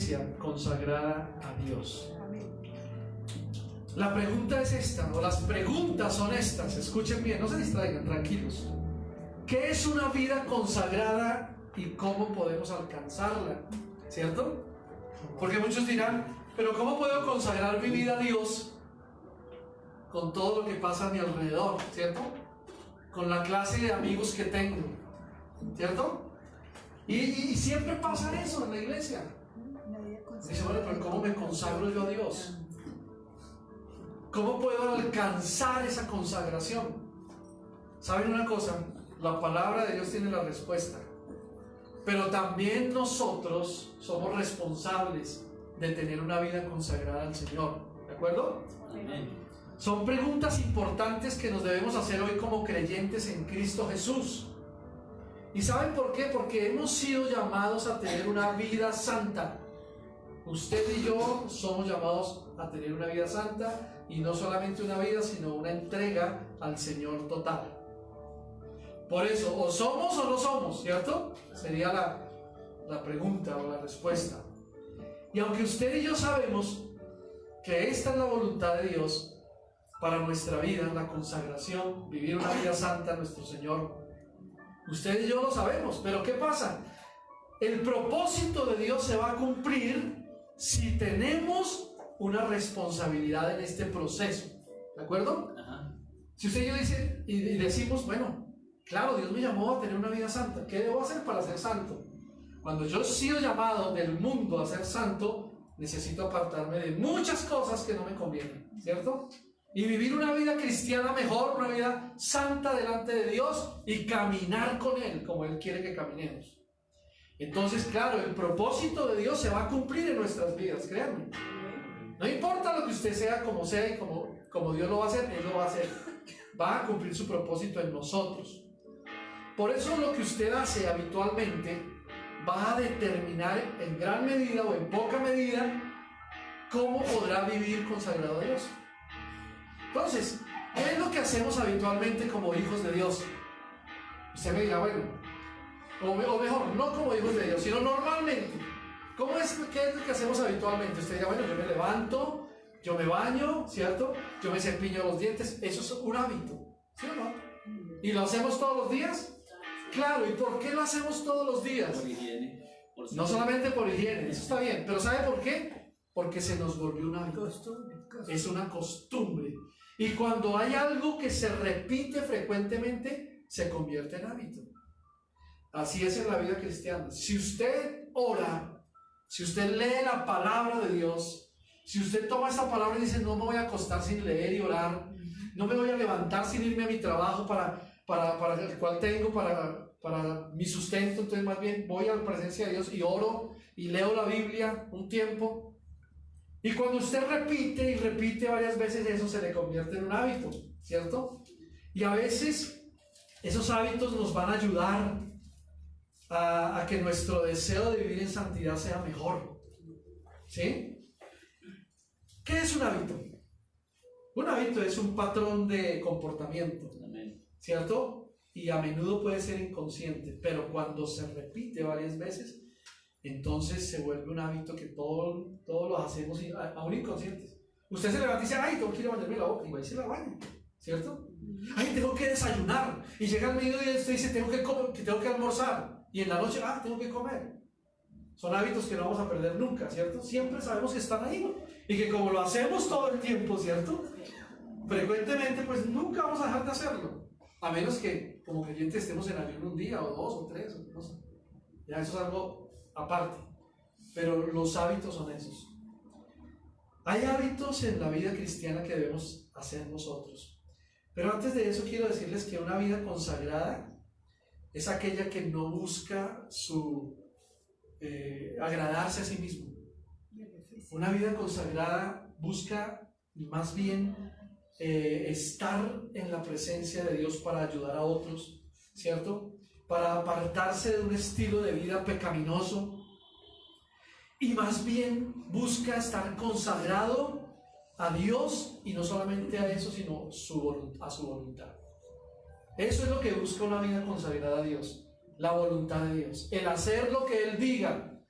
iglesia consagrada a Dios? La pregunta es esta, o las preguntas son estas. Escuchen bien, no se distraigan, tranquilos. ¿Qué es una vida consagrada y cómo podemos alcanzarla? ¿Cierto? Porque muchos dirán, pero ¿cómo puedo consagrar mi vida a Dios con todo lo que pasa a mi alrededor? ¿Cierto? Con la clase de amigos que tengo, ¿cierto? Y siempre pasa eso en la iglesia. Dice, bueno, pero ¿cómo me consagro yo a Dios? ¿Cómo puedo alcanzar esa consagración? ¿Saben una cosa? La palabra de Dios tiene la respuesta. Pero también nosotros somos responsables de tener una vida consagrada al Señor. ¿De acuerdo? Amén. Son preguntas importantes que nos debemos hacer hoy como creyentes en Cristo Jesús. ¿Y saben por qué? Porque hemos sido llamados a tener una vida santa. Usted y yo somos llamados a tener una vida santa, y no solamente una vida, sino una entrega al Señor total. Por eso, o somos o no somos, ¿cierto? Sería la pregunta o la respuesta. Y aunque usted y yo sabemos que esta es la voluntad de Dios para nuestra vida, la consagración, vivir una vida santa a nuestro Señor, usted y yo lo sabemos, pero ¿qué pasa? El propósito de Dios se va a cumplir si tenemos una responsabilidad en este proceso. ¿De acuerdo? Ajá. Si usted y yo dice y decimos, bueno, claro, Dios me llamó a tener una vida santa. ¿Qué debo hacer para ser santo? Cuando yo he sido llamado del mundo a ser santo, necesito apartarme de muchas cosas que no me convienen, ¿cierto? Y vivir una vida cristiana mejor, una vida santa delante de Dios y caminar con Él como Él quiere que caminemos. Entonces, claro, el propósito de Dios se va a cumplir en nuestras vidas, créanme. No importa lo que usted sea y como Dios lo va a hacer, Él lo va a hacer. Va a cumplir su propósito en nosotros. Por eso lo que usted hace habitualmente va a determinar en gran medida o en poca medida cómo podrá vivir consagrado a Dios. Entonces, ¿qué es lo que hacemos habitualmente como hijos de Dios? Usted me dirá, bueno, o mejor, no como hijos de Dios, sino normalmente. ¿Qué es lo que hacemos habitualmente? Usted dirá, bueno, yo me levanto, yo me baño, ¿cierto? Yo me cepillo los dientes. Eso es un hábito, ¿sí o no? ¿Y lo hacemos todos los días? Claro, ¿y por qué lo hacemos todos los días? Por higiene. No solamente por higiene, eso está bien, pero ¿sabe por qué? Porque se nos volvió un hábito. Es una costumbre. Y cuando hay algo que se repite frecuentemente, se convierte en hábito. Así es en la vida cristiana. Si usted ora, si usted lee la palabra de Dios, si usted toma esta palabra y dice, no me voy a acostar sin leer y orar, no me voy a levantar sin irme a mi trabajo para el cual tengo para mi sustento, entonces más bien voy a la presencia de Dios y oro y leo la Biblia un tiempo. Y cuando usted repite y repite varias veces, eso se le convierte en un hábito, ¿cierto? Y a veces esos hábitos nos van a ayudar a que nuestro deseo de vivir en santidad sea mejor, ¿sí? ¿Qué es un hábito? Un hábito es un patrón de comportamiento, ¿cierto? Y a menudo puede ser inconsciente, pero cuando se repite varias veces, entonces se vuelve un hábito que todos lo hacemos, aún inconscientes. Usted se levanta y dice, ay, tengo que ir a bañarme la boca, y va y se la baña, ¿cierto? Ay, tengo que desayunar, y llega el mediodía y usted dice, tengo que almorzar, y en la noche, tengo que comer. Son hábitos que no vamos a perder nunca, ¿cierto? Siempre sabemos que están ahí, y que como lo hacemos todo el tiempo, ¿cierto? Frecuentemente, pues nunca vamos a dejar de hacerlo, a menos que como creyentes estemos en ayuno un día, o dos, o tres, o no sé. Ya eso es algo aparte, pero los hábitos son esos. Hay hábitos en la vida cristiana que debemos hacer nosotros, pero antes de eso quiero decirles que una vida consagrada es aquella que no busca agradarse a sí mismo. Una vida consagrada busca más bien estar en la presencia de Dios para ayudar a otros, ¿cierto? Para apartarse de un estilo de vida pecaminoso, y más bien busca estar consagrado a Dios, y no solamente a eso, sino a su voluntad. Eso es lo que busca una vida consagrada a Dios, la voluntad de Dios, el hacer lo que Él diga,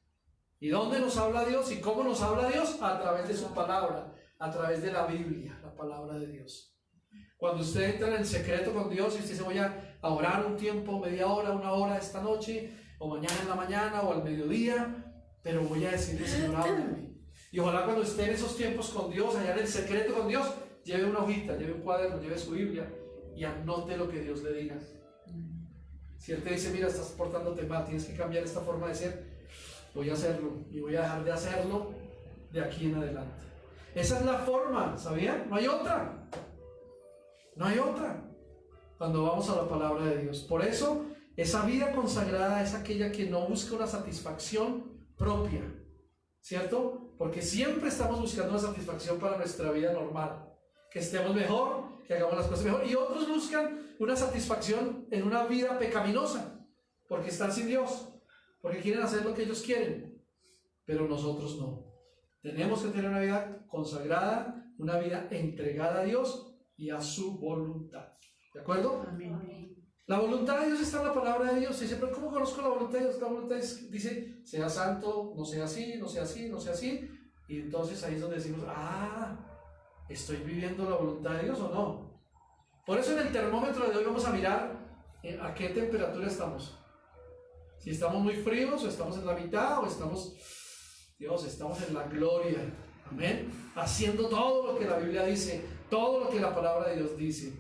¿Y dónde nos habla Dios? ¿Y cómo nos habla Dios? A través de su palabra, a través de la Biblia, la palabra de Dios. Cuando usted entra en el secreto con Dios y usted dice voy a orar un tiempo, media hora, una hora esta noche, o mañana en la mañana, o al mediodía, pero voy a decirle, Señor, háblame. Y ojalá cuando esté en esos tiempos con Dios, allá en el secreto con Dios, lleve una hojita, lleve un cuaderno, lleve su Biblia y anote lo que Dios le diga. Si Él te dice, mira, estás portándote mal, tienes que cambiar esta forma de ser, voy a hacerlo y voy a dejar de hacerlo de aquí en adelante. Esa es la forma, ¿sabían? No hay otra. No hay otra. Cuando vamos a la palabra de Dios. Por eso, esa vida consagrada es aquella que no busca una satisfacción propia, ¿cierto? Porque siempre estamos buscando una satisfacción para nuestra vida normal. Que estemos mejor, que hagamos las cosas mejor. Y otros buscan una satisfacción en una vida pecaminosa, porque están sin Dios, porque quieren hacer lo que ellos quieren. Pero nosotros no. Tenemos que tener una vida consagrada, una vida entregada a Dios y a su voluntad. ¿De acuerdo? Amén. La voluntad de Dios está en la palabra de Dios. Dice, pero ¿cómo conozco la voluntad de Dios? La voluntad dice, sea santo, no sea así, no sea así, no sea así. Y entonces ahí es donde decimos, ¿estoy viviendo la voluntad de Dios o no? Por eso en el termómetro de hoy vamos a mirar a qué temperatura estamos. Si estamos muy fríos, o estamos en la mitad, o estamos en la gloria. Amén. Haciendo todo lo que la Biblia dice, todo lo que la palabra de Dios dice.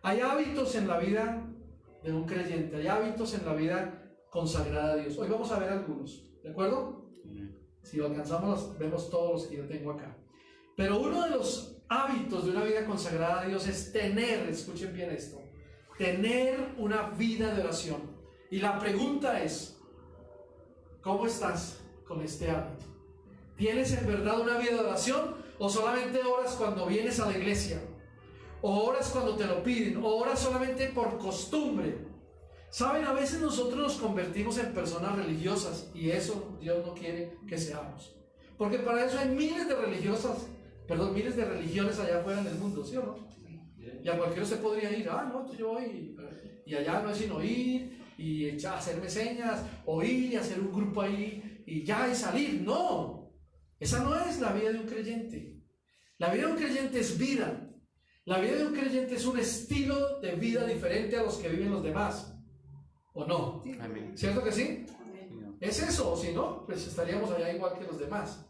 Hay hábitos en la vida de un creyente, hay hábitos en la vida consagrada a Dios. Hoy vamos a ver algunos, ¿de acuerdo? Si lo alcanzamos, vemos todos los que yo tengo acá. Pero uno de los hábitos de una vida consagrada a Dios es tener, escuchen bien esto, tener una vida de oración. Y la pregunta es, ¿cómo estás con este hábito? ¿Tienes en verdad una vida de oración o solamente oras cuando vienes a la iglesia? ¿O oras cuando te lo piden? ¿O oras solamente por costumbre? Saben, a veces nosotros nos convertimos en personas religiosas y eso Dios no quiere que seamos. Porque para eso hay miles de religiones allá afuera en el mundo, ¿sí o no? Y a cualquiera se podría ir, no, yo voy, y allá no es sino ir y hacerme señas, o ir y hacer un grupo ahí y ya y salir. No, esa no es la vida de un creyente. La vida de un creyente es vida. La vida de un creyente es un estilo de vida diferente a los que viven los demás, ¿o no? Amén. ¿Cierto que sí? Es eso, o si no, pues estaríamos allá igual que los demás.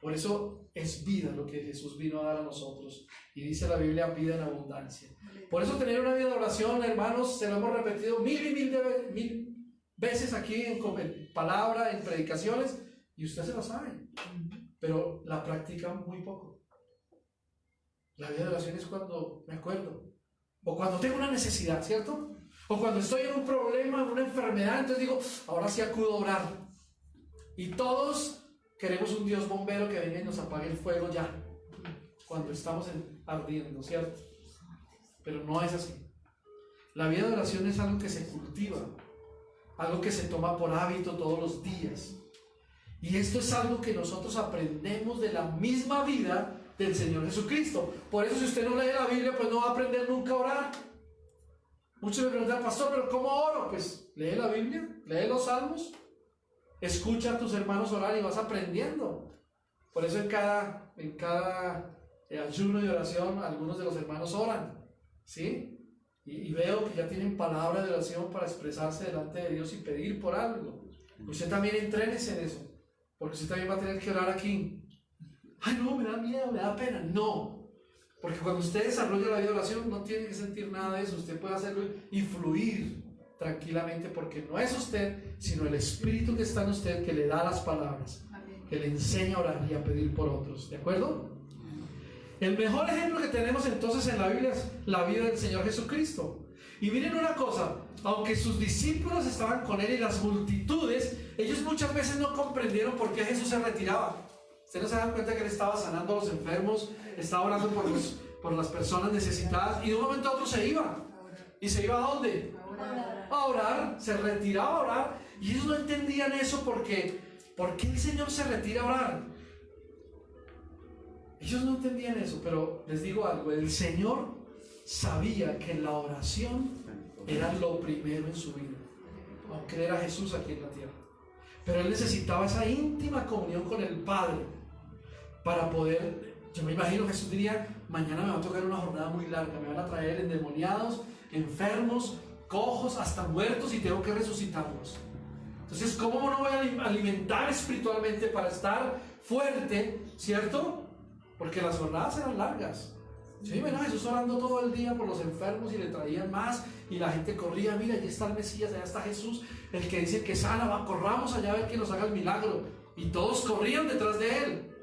Por eso es vida lo que Jesús vino a dar a nosotros. Y dice la Biblia, vida en abundancia. Por eso tener una vida de oración, hermanos, se lo hemos repetido mil veces aquí en palabra, en predicaciones, y usted se lo sabe, pero la practica muy poco. La vida de oración es cuando me acuerdo, o cuando tengo una necesidad, ¿cierto? O cuando estoy en un problema, en una enfermedad, entonces digo, ahora sí acudo a orar. Y todos queremos un Dios bombero que venga y nos apague el fuego ya, cuando estamos ardiendo, ¿cierto? Pero no es así. La vida de oración es algo que se cultiva, algo que se toma por hábito todos los días. Y esto es algo que nosotros aprendemos de la misma vida del Señor Jesucristo. Por eso si usted no lee la Biblia, pues no va a aprender nunca a orar. Muchos me preguntan, pastor, ¿pero cómo oro? Pues lee la Biblia, lee los salmos, escucha a tus hermanos orar y vas aprendiendo. Por eso en cada ayuno y oración algunos de los hermanos oran, ¿sí? Y veo que ya tienen palabra de oración para expresarse delante de Dios y pedir por algo. Usted también entrénese en eso, porque usted también va a tener que orar aquí. Ay, no, me da miedo, me da pena. No, porque cuando usted desarrolla la vida de oración no tiene que sentir nada de eso. Usted puede hacerlo y fluir tranquilamente, porque no es usted, sino el Espíritu que está en usted que le da las palabras, que le enseña a orar y a pedir por otros. ¿De acuerdo? El mejor ejemplo que tenemos entonces en la Biblia es la vida del Señor Jesucristo. Y miren una cosa, aunque sus discípulos estaban con él y las multitudes, ellos muchas veces no comprendieron por qué Jesús se retiraba. ¿Ustedes no se dan cuenta que él estaba sanando a los enfermos, estaba orando por las personas necesitadas, y de un momento a otro se iba? ¿Y se iba a dónde? A orar, se retiraba a orar, y ellos no entendían eso porque ¿por qué el Señor se retira a orar? Ellos no entendían eso, pero les digo algo, el Señor sabía que la oración era lo primero en su vida, aunque era Jesús aquí en la tierra. Pero él necesitaba esa íntima comunión con el Padre para poder. Yo me imagino Jesús diría: mañana me va a tocar una jornada muy larga, me van a traer endemoniados, enfermos, cojos, hasta muertos, y tengo que resucitarlos. Entonces, ¿cómo no voy a alimentar espiritualmente para estar fuerte, cierto? Porque las jornadas eran largas. Sí, bueno, Jesús orando todo el día por los enfermos y le traían más, y la gente corría: mira, allí está el Mesías, allá está Jesús, el que dice que sana, va, corramos allá a ver que nos haga el milagro. Y todos corrían detrás de él.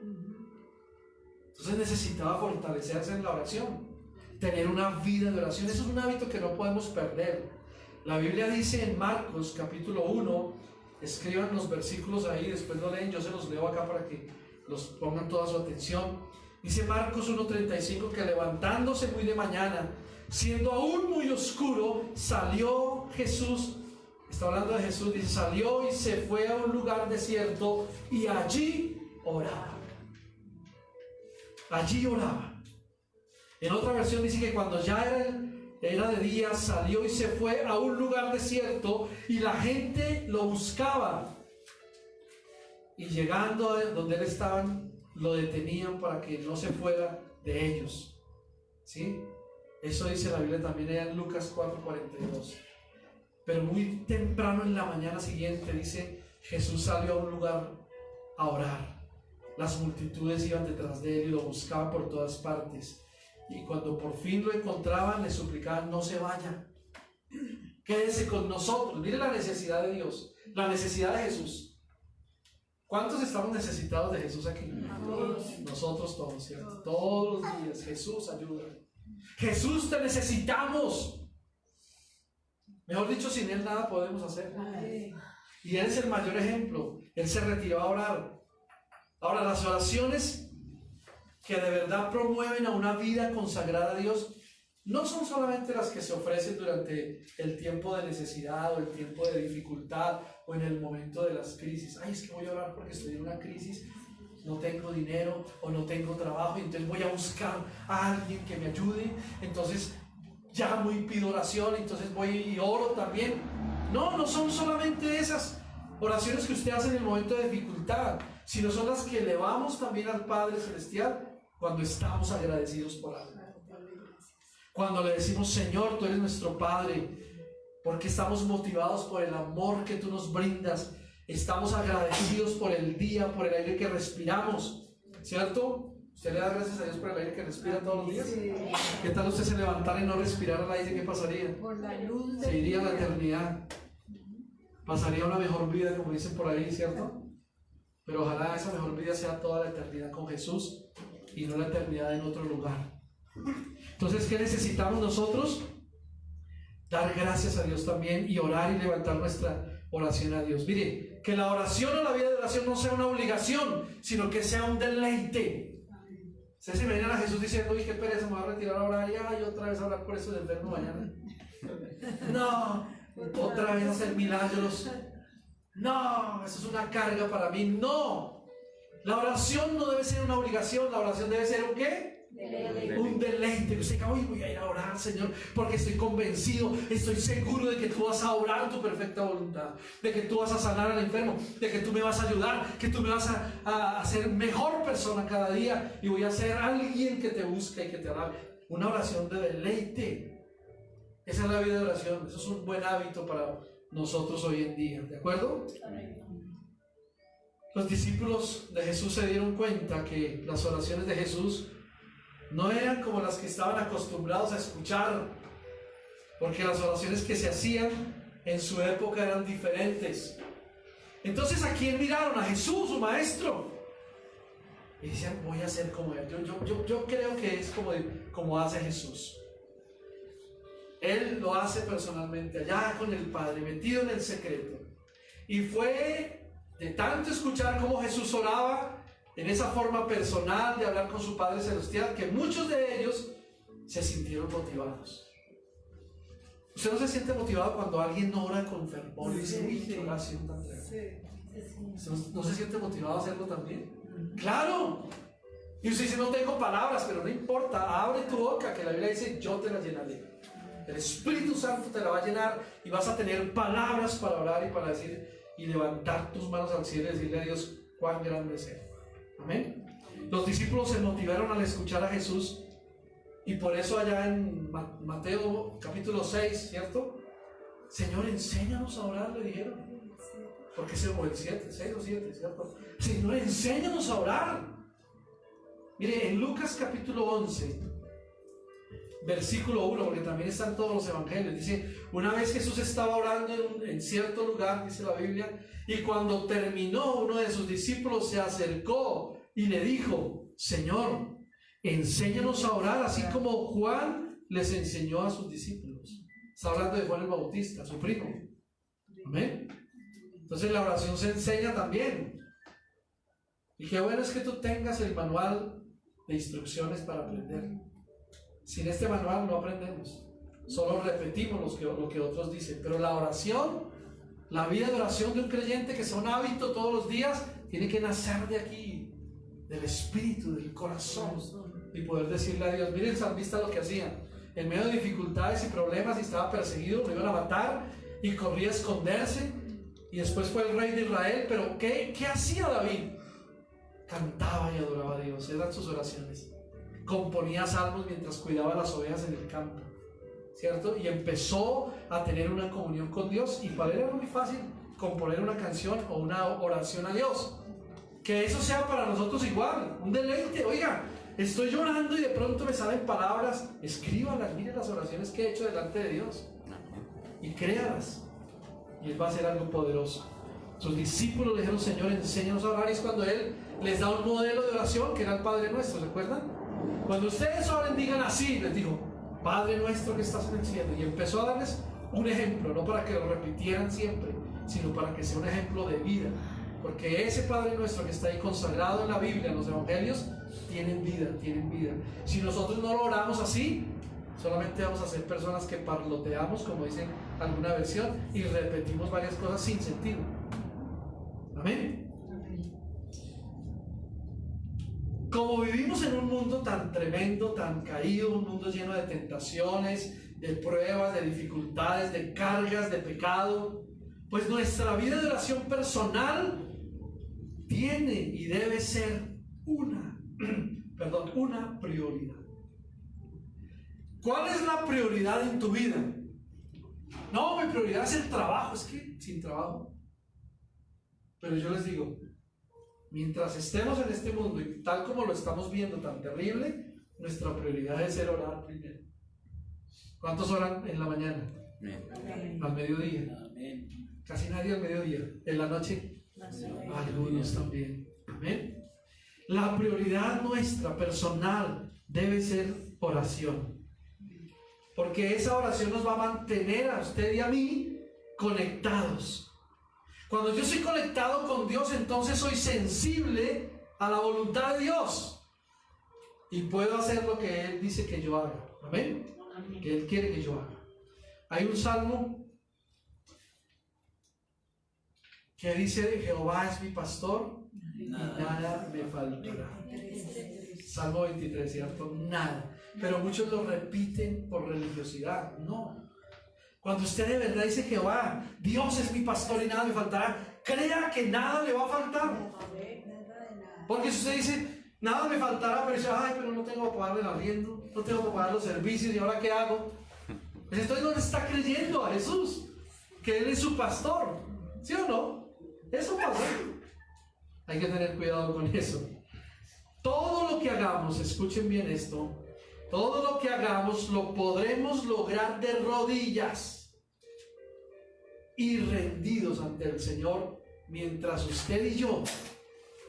Entonces necesitaba fortalecerse en la oración, tener una vida de oración. Eso es un hábito que no podemos perder. La Biblia dice en Marcos capítulo 1, escriban los versículos ahí, después lo leen, yo se los leo acá para que los pongan toda su atención. Dice Marcos 1:35 que levantándose muy de mañana, siendo aún muy oscuro, salió Jesús. Está hablando de Jesús, dice: salió y se fue a un lugar desierto y allí oraba. Allí oraba. En otra versión dice que cuando ya era de día, salió y se fue a un lugar desierto y la gente lo buscaba. Y llegando a donde él estaba, lo detenían para que no se fuera de ellos. ¿Sí? Eso dice la Biblia también allá en Lucas 4:42. Pero muy temprano en la mañana siguiente, dice, Jesús salió a un lugar a orar. Las multitudes iban detrás de él y lo buscaban por todas partes. Y cuando por fin lo encontraban, le suplicaban: no se vaya, quédese con nosotros. Mire la necesidad de Dios, la necesidad de Jesús. ¿Cuántos estamos necesitados de Jesús aquí? Todos. Nosotros todos, ¿cierto? Todos los días. Jesús, ayuda. Jesús, te necesitamos. Mejor dicho, sin él nada podemos hacer. Y él es el mayor ejemplo. Él se retiró a orar. Ahora, las oraciones que de verdad promueven a una vida consagrada a Dios no son solamente las que se ofrecen durante el tiempo de necesidad o el tiempo de dificultad o en el momento de las crisis. Ay, es que voy a orar porque estoy en una crisis, no tengo dinero o no tengo trabajo, y entonces voy a buscar a alguien que me ayude, entonces llamo y pido oración, entonces voy y oro también. No, no son solamente esas oraciones que usted hace en el momento de dificultad, sino son las que elevamos también al Padre Celestial cuando estamos agradecidos por algo. Cuando le decimos: Señor, tú eres nuestro Padre, porque estamos motivados por el amor que tú nos brindas, estamos agradecidos por el día, por el aire que respiramos, ¿cierto? ¿Usted le da gracias a Dios por el aire que respira todos los días? Sí. ¿Qué tal usted se levantara y no respirara el aire? ¿Qué pasaría? Por la luz se iría a la eternidad. Pasaría una mejor vida, como dicen por ahí, ¿cierto? Pero ojalá esa mejor vida sea toda la eternidad con Jesús y no la eternidad en otro lugar. Entonces, ¿qué necesitamos nosotros? Dar gracias a Dios también y orar y levantar nuestra oración a Dios. Mire, que la oración o la vida de oración no sea una obligación, sino que sea un deleite. Ustedes se imaginan a Jesús diciendo: uy, qué pereza, me voy a retirar a orar y otra vez a orar por eso del enfermo mañana. No, otra vez hacer milagros. No, eso es una carga para mí. No, la oración no debe ser una obligación, la oración debe ser ¿un qué? Un deleite. Usted diga: hoy voy a ir a orar, Señor, porque estoy convencido, estoy seguro de que tú vas a orar tu perfecta voluntad, de que tú vas a sanar al enfermo, de que tú me vas a ayudar, que tú me vas a hacer mejor persona cada día, y voy a ser alguien que te busque y que te alabe. Una oración de deleite. Esa es la vida de oración. Eso es un buen hábito para nosotros hoy en día, ¿de acuerdo? Los discípulos de Jesús se dieron cuenta que las oraciones de Jesús no eran como las que estaban acostumbrados a escuchar, porque las oraciones que se hacían en su época eran diferentes. Entonces, ¿a quién miraron? A Jesús, su maestro, y decían: voy a ser como él. Yo creo que es como hace Jesús. Él lo hace personalmente, allá con el Padre, metido en el secreto. Y fue de tanto escuchar cómo Jesús oraba en esa forma personal de hablar con su Padre Celestial, que muchos de ellos se sintieron motivados. ¿Usted no se siente motivado cuando alguien ora con fervor y dice: uy, qué oración tan tremenda? ¿No se siente motivado a hacerlo también? ¡Claro! Y usted dice: no tengo palabras, pero no importa, abre tu boca, que la Biblia dice: yo te la llenaré. El Espíritu Santo te la va a llenar y vas a tener palabras para orar y para decir y levantar tus manos al cielo y decirle a Dios cuán grande es Él. Amén. Los discípulos se motivaron al escuchar a Jesús, y por eso allá en Mateo capítulo 6, ¿cierto? Señor, enséñanos a orar, le dijeron. Porque ese fue el 7, 6 o 7, ¿cierto? Señor, enséñanos a orar. Mire, en Lucas capítulo 11, versículo 1, porque también están todos los evangelios, dice: una vez Jesús estaba orando en cierto lugar, dice la Biblia, y cuando terminó, uno de sus discípulos se acercó y le dijo: Señor, enséñanos a orar, así como Juan les enseñó a sus discípulos. Está hablando de Juan el Bautista, su primo. Amén. Entonces la oración se enseña también. Y qué bueno es que tú tengas el manual de instrucciones para aprender. Sin este manual no aprendemos, solo repetimos lo que otros dicen. Pero la oración, la vida de oración de un creyente, que sea un hábito todos los días, tiene que nacer de aquí, del espíritu, del corazón, y poder decirle a Dios. Mire el salmista lo que hacía: en medio de dificultades y problemas, y estaba perseguido, lo iban a matar y corría a esconderse, y después fue el rey de Israel. Pero ¿qué hacía David? Cantaba y adoraba a Dios, eran sus oraciones. Componía salmos mientras cuidaba las ovejas en el campo, ¿cierto? Y empezó a tener una comunión con Dios, y para él era muy fácil componer una canción o una oración a Dios. Que eso sea para nosotros igual, un deleite. Oiga, estoy llorando y de pronto me salen palabras, escríbalas, mire las oraciones que he hecho delante de Dios y créalas, y Él va a hacer algo poderoso. Sus discípulos le dijeron: Señor, enséñanos a orar, y es cuando Él les da un modelo de oración, que era el Padre Nuestro, ¿recuerdan? Cuando ustedes oren, digan así, les digo: Padre nuestro que estás en el cielo. Y empezó a darles un ejemplo, no para que lo repitieran siempre, sino para que sea un ejemplo de vida. Porque ese Padre nuestro que está ahí consagrado en la Biblia, en los evangelios, tienen vida, tienen vida. Si nosotros no lo oramos así, solamente vamos a ser personas que parloteamos, como dice alguna versión, y repetimos varias cosas sin sentido. Amén. Como vivimos en un mundo tan tremendo, tan caído, un mundo lleno de tentaciones, de pruebas, de dificultades, de cargas, de pecado, pues nuestra vida de oración personal tiene y debe ser una prioridad. ¿Cuál es la prioridad en tu vida? No, mi prioridad es el trabajo. Es que sin trabajo. Pero yo les digo, mientras estemos en este mundo y tal como lo estamos viendo, tan terrible, nuestra prioridad es ser orar primero. ¿Cuántos oran en la mañana? Amén. Al mediodía. Amén. Casi nadie al mediodía. En la noche, algunos también. Amén. La prioridad nuestra personal debe ser oración, porque esa oración nos va a mantener a usted y a mí conectados. Cuando yo soy conectado con Dios, entonces soy sensible a la voluntad de Dios y puedo hacer lo que Él dice que yo haga. Amén. Que Él quiere que yo haga. Hay un salmo que dice: Jehová es mi pastor y nada me faltará. Salmo 23, ¿cierto? Nada. Pero muchos lo repiten por religiosidad. No. Cuando usted de verdad dice: Jehová, Dios es mi pastor y nada me faltará, crea que nada le va a faltar. Porque si usted dice: nada me faltará, pero dice: ay, pero no tengo para pagar el arriendo, no tengo para pagar los servicios, ¿y ahora qué hago? Pues entonces no le está creyendo a Jesús, que Él es su pastor. ¿Sí o no? Eso pasa. Hay que tener cuidado con eso. Todo lo que hagamos, escuchen bien esto, todo lo que hagamos lo podremos lograr de rodillas y rendidos ante el Señor, mientras usted y yo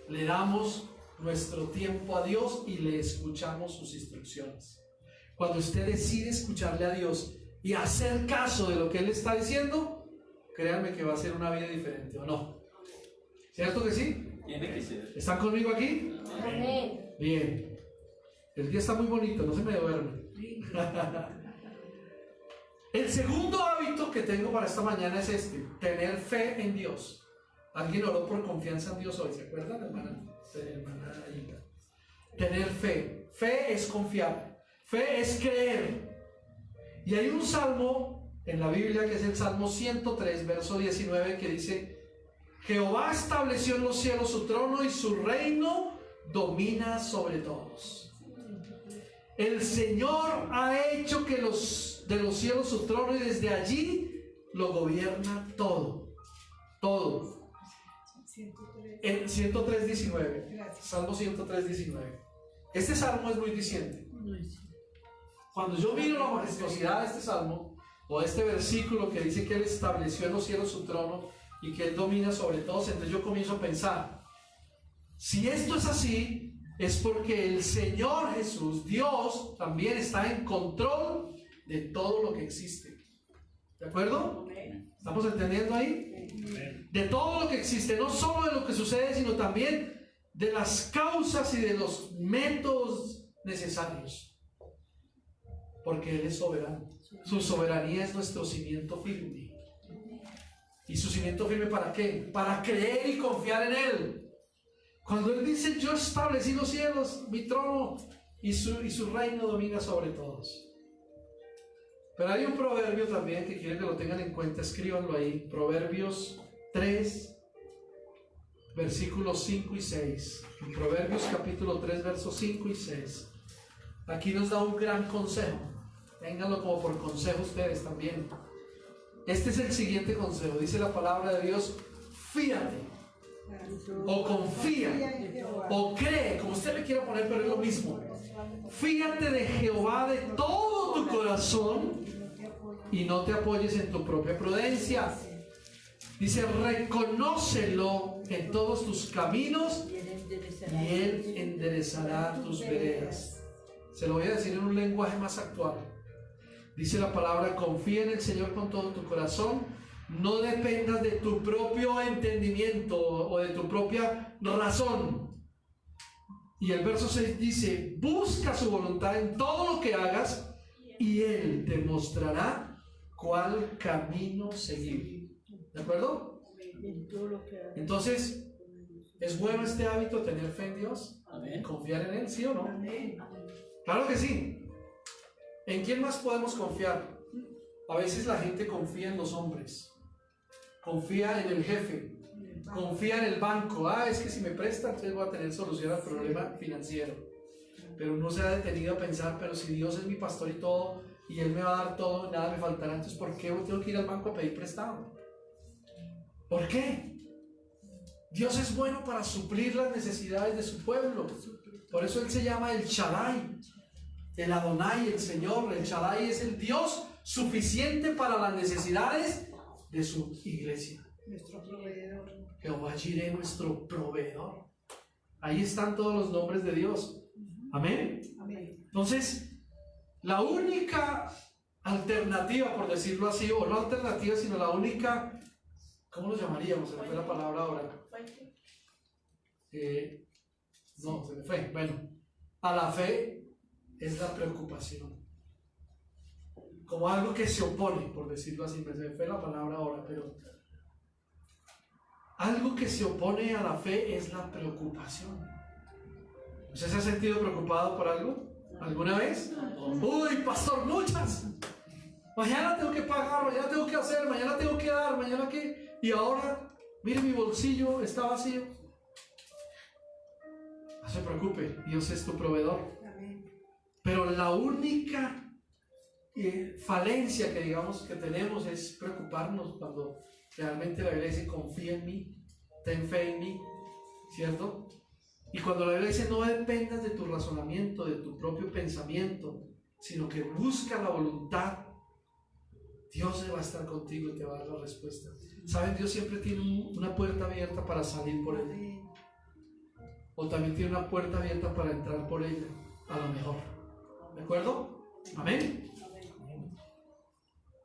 le damos nuestro tiempo a Dios y le escuchamos sus instrucciones. Cuando usted decide escucharle a Dios y hacer caso de lo que Él está diciendo, créanme que va a ser una vida diferente, ¿o no? ¿Cierto que sí? Tiene que ser. ¿Están conmigo aquí? Amén. Bien. El día está muy bonito, no se me duerme. El segundo hábito que tengo para esta mañana es este: tener fe en Dios. Alguien oró por confianza en Dios hoy, ¿se acuerdan, hermana Aida? Tener fe. Fe es confiar. Fe es creer. Y hay un salmo en la Biblia que es el Salmo 103, verso 19, que dice: Jehová estableció en los cielos su trono y su reino domina sobre todos. El Señor ha hecho que de los cielos su trono y desde allí lo gobierna todo. Todo. En 103:19. Salmo 103:19. Este salmo es muy diciente. Cuando yo miro la majestuosidad de este salmo, o este versículo que dice que Él estableció en los cielos su trono y que Él domina sobre todos, entonces yo comienzo a pensar, si esto es así, es porque el Señor Jesús, Dios, también está en control de todo lo que existe. ¿De acuerdo? ¿Estamos entendiendo ahí? De todo lo que existe, no solo de lo que sucede, sino también de las causas y de los métodos necesarios. Porque Él es soberano. Su soberanía es nuestro cimiento firme. ¿Y su cimiento firme para qué? Para creer y confiar en Él. Cuando Él dice, yo establecí los cielos, mi trono, y su reino domina sobre todos. Pero hay un proverbio también que quiero que lo tengan en cuenta, escríbanlo ahí. Proverbios 3, versículos 5 y 6. En Proverbios capítulo 3, versos 5 y 6. Aquí nos da un gran consejo. Ténganlo como por consejo ustedes también. Este es el siguiente consejo. Dice la palabra de Dios, fíate, o confía, o cree, como usted le quiera poner, pero es lo mismo. Fíate de Jehová de todo tu corazón y no te apoyes en tu propia prudencia. Dice, reconócelo en todos tus caminos y Él enderezará tus veredas. Se lo voy a decir en un lenguaje más actual. Dice la palabra, confía en el Señor con todo tu corazón, no dependas de tu propio entendimiento o de tu propia razón. Y el verso 6 dice, busca su voluntad en todo lo que hagas y Él te mostrará cuál camino seguir. ¿De acuerdo? Entonces, ¿es bueno este hábito, tener fe en Dios? ¿Confiar en Él, sí o no? Claro que sí. ¿En quién más podemos confiar? A veces la gente confía en los hombres, confía en el jefe, confía en el banco. Es que si me prestan, entonces voy a tener solución al problema financiero. Pero no se ha detenido a pensar, pero si Dios es mi pastor y todo, y Él me va a dar todo, nada me faltará, entonces ¿por qué tengo que ir al banco a pedir prestado? ¿Por qué? Dios es bueno para suplir las necesidades de su pueblo. Por eso Él se llama el Shaddai, el Adonai, el Señor. El Shaddai es el Dios suficiente para las necesidades de su iglesia. Nuestro proveedor. Jehová Jireh, nuestro proveedor. Ahí están todos los nombres de Dios. Amén. Amén. Entonces, la única alternativa, por decirlo así, o no alternativa, sino la única, ¿cómo lo llamaríamos? Se me fue la palabra ahora. No, se me fue. Bueno, a la fe es la preocupación. Como algo que se opone, por decirlo así, se me fue la palabra ahora, pero algo que se opone a la fe es la preocupación. ¿Usted se ha sentido preocupado por algo? ¿Alguna vez? Uy, pastor, muchas. Mañana tengo que pagar, mañana tengo que hacer, mañana tengo que dar, mañana que... Y ahora, mire, mi bolsillo está vacío. No se preocupe, Dios es tu proveedor. Pero la única falencia que digamos que tenemos es preocuparnos cuando realmente la Biblia dice confía en mí, ten fe en mí, ¿cierto? Y cuando la Biblia dice no dependas de tu razonamiento, de tu propio pensamiento, sino que busca la voluntad, Dios va a estar contigo y te va a dar la respuesta. ¿Saben? Dios siempre tiene una puerta abierta para salir por ella, o también tiene una puerta abierta para entrar por ella, a lo mejor. ¿De acuerdo? Amén.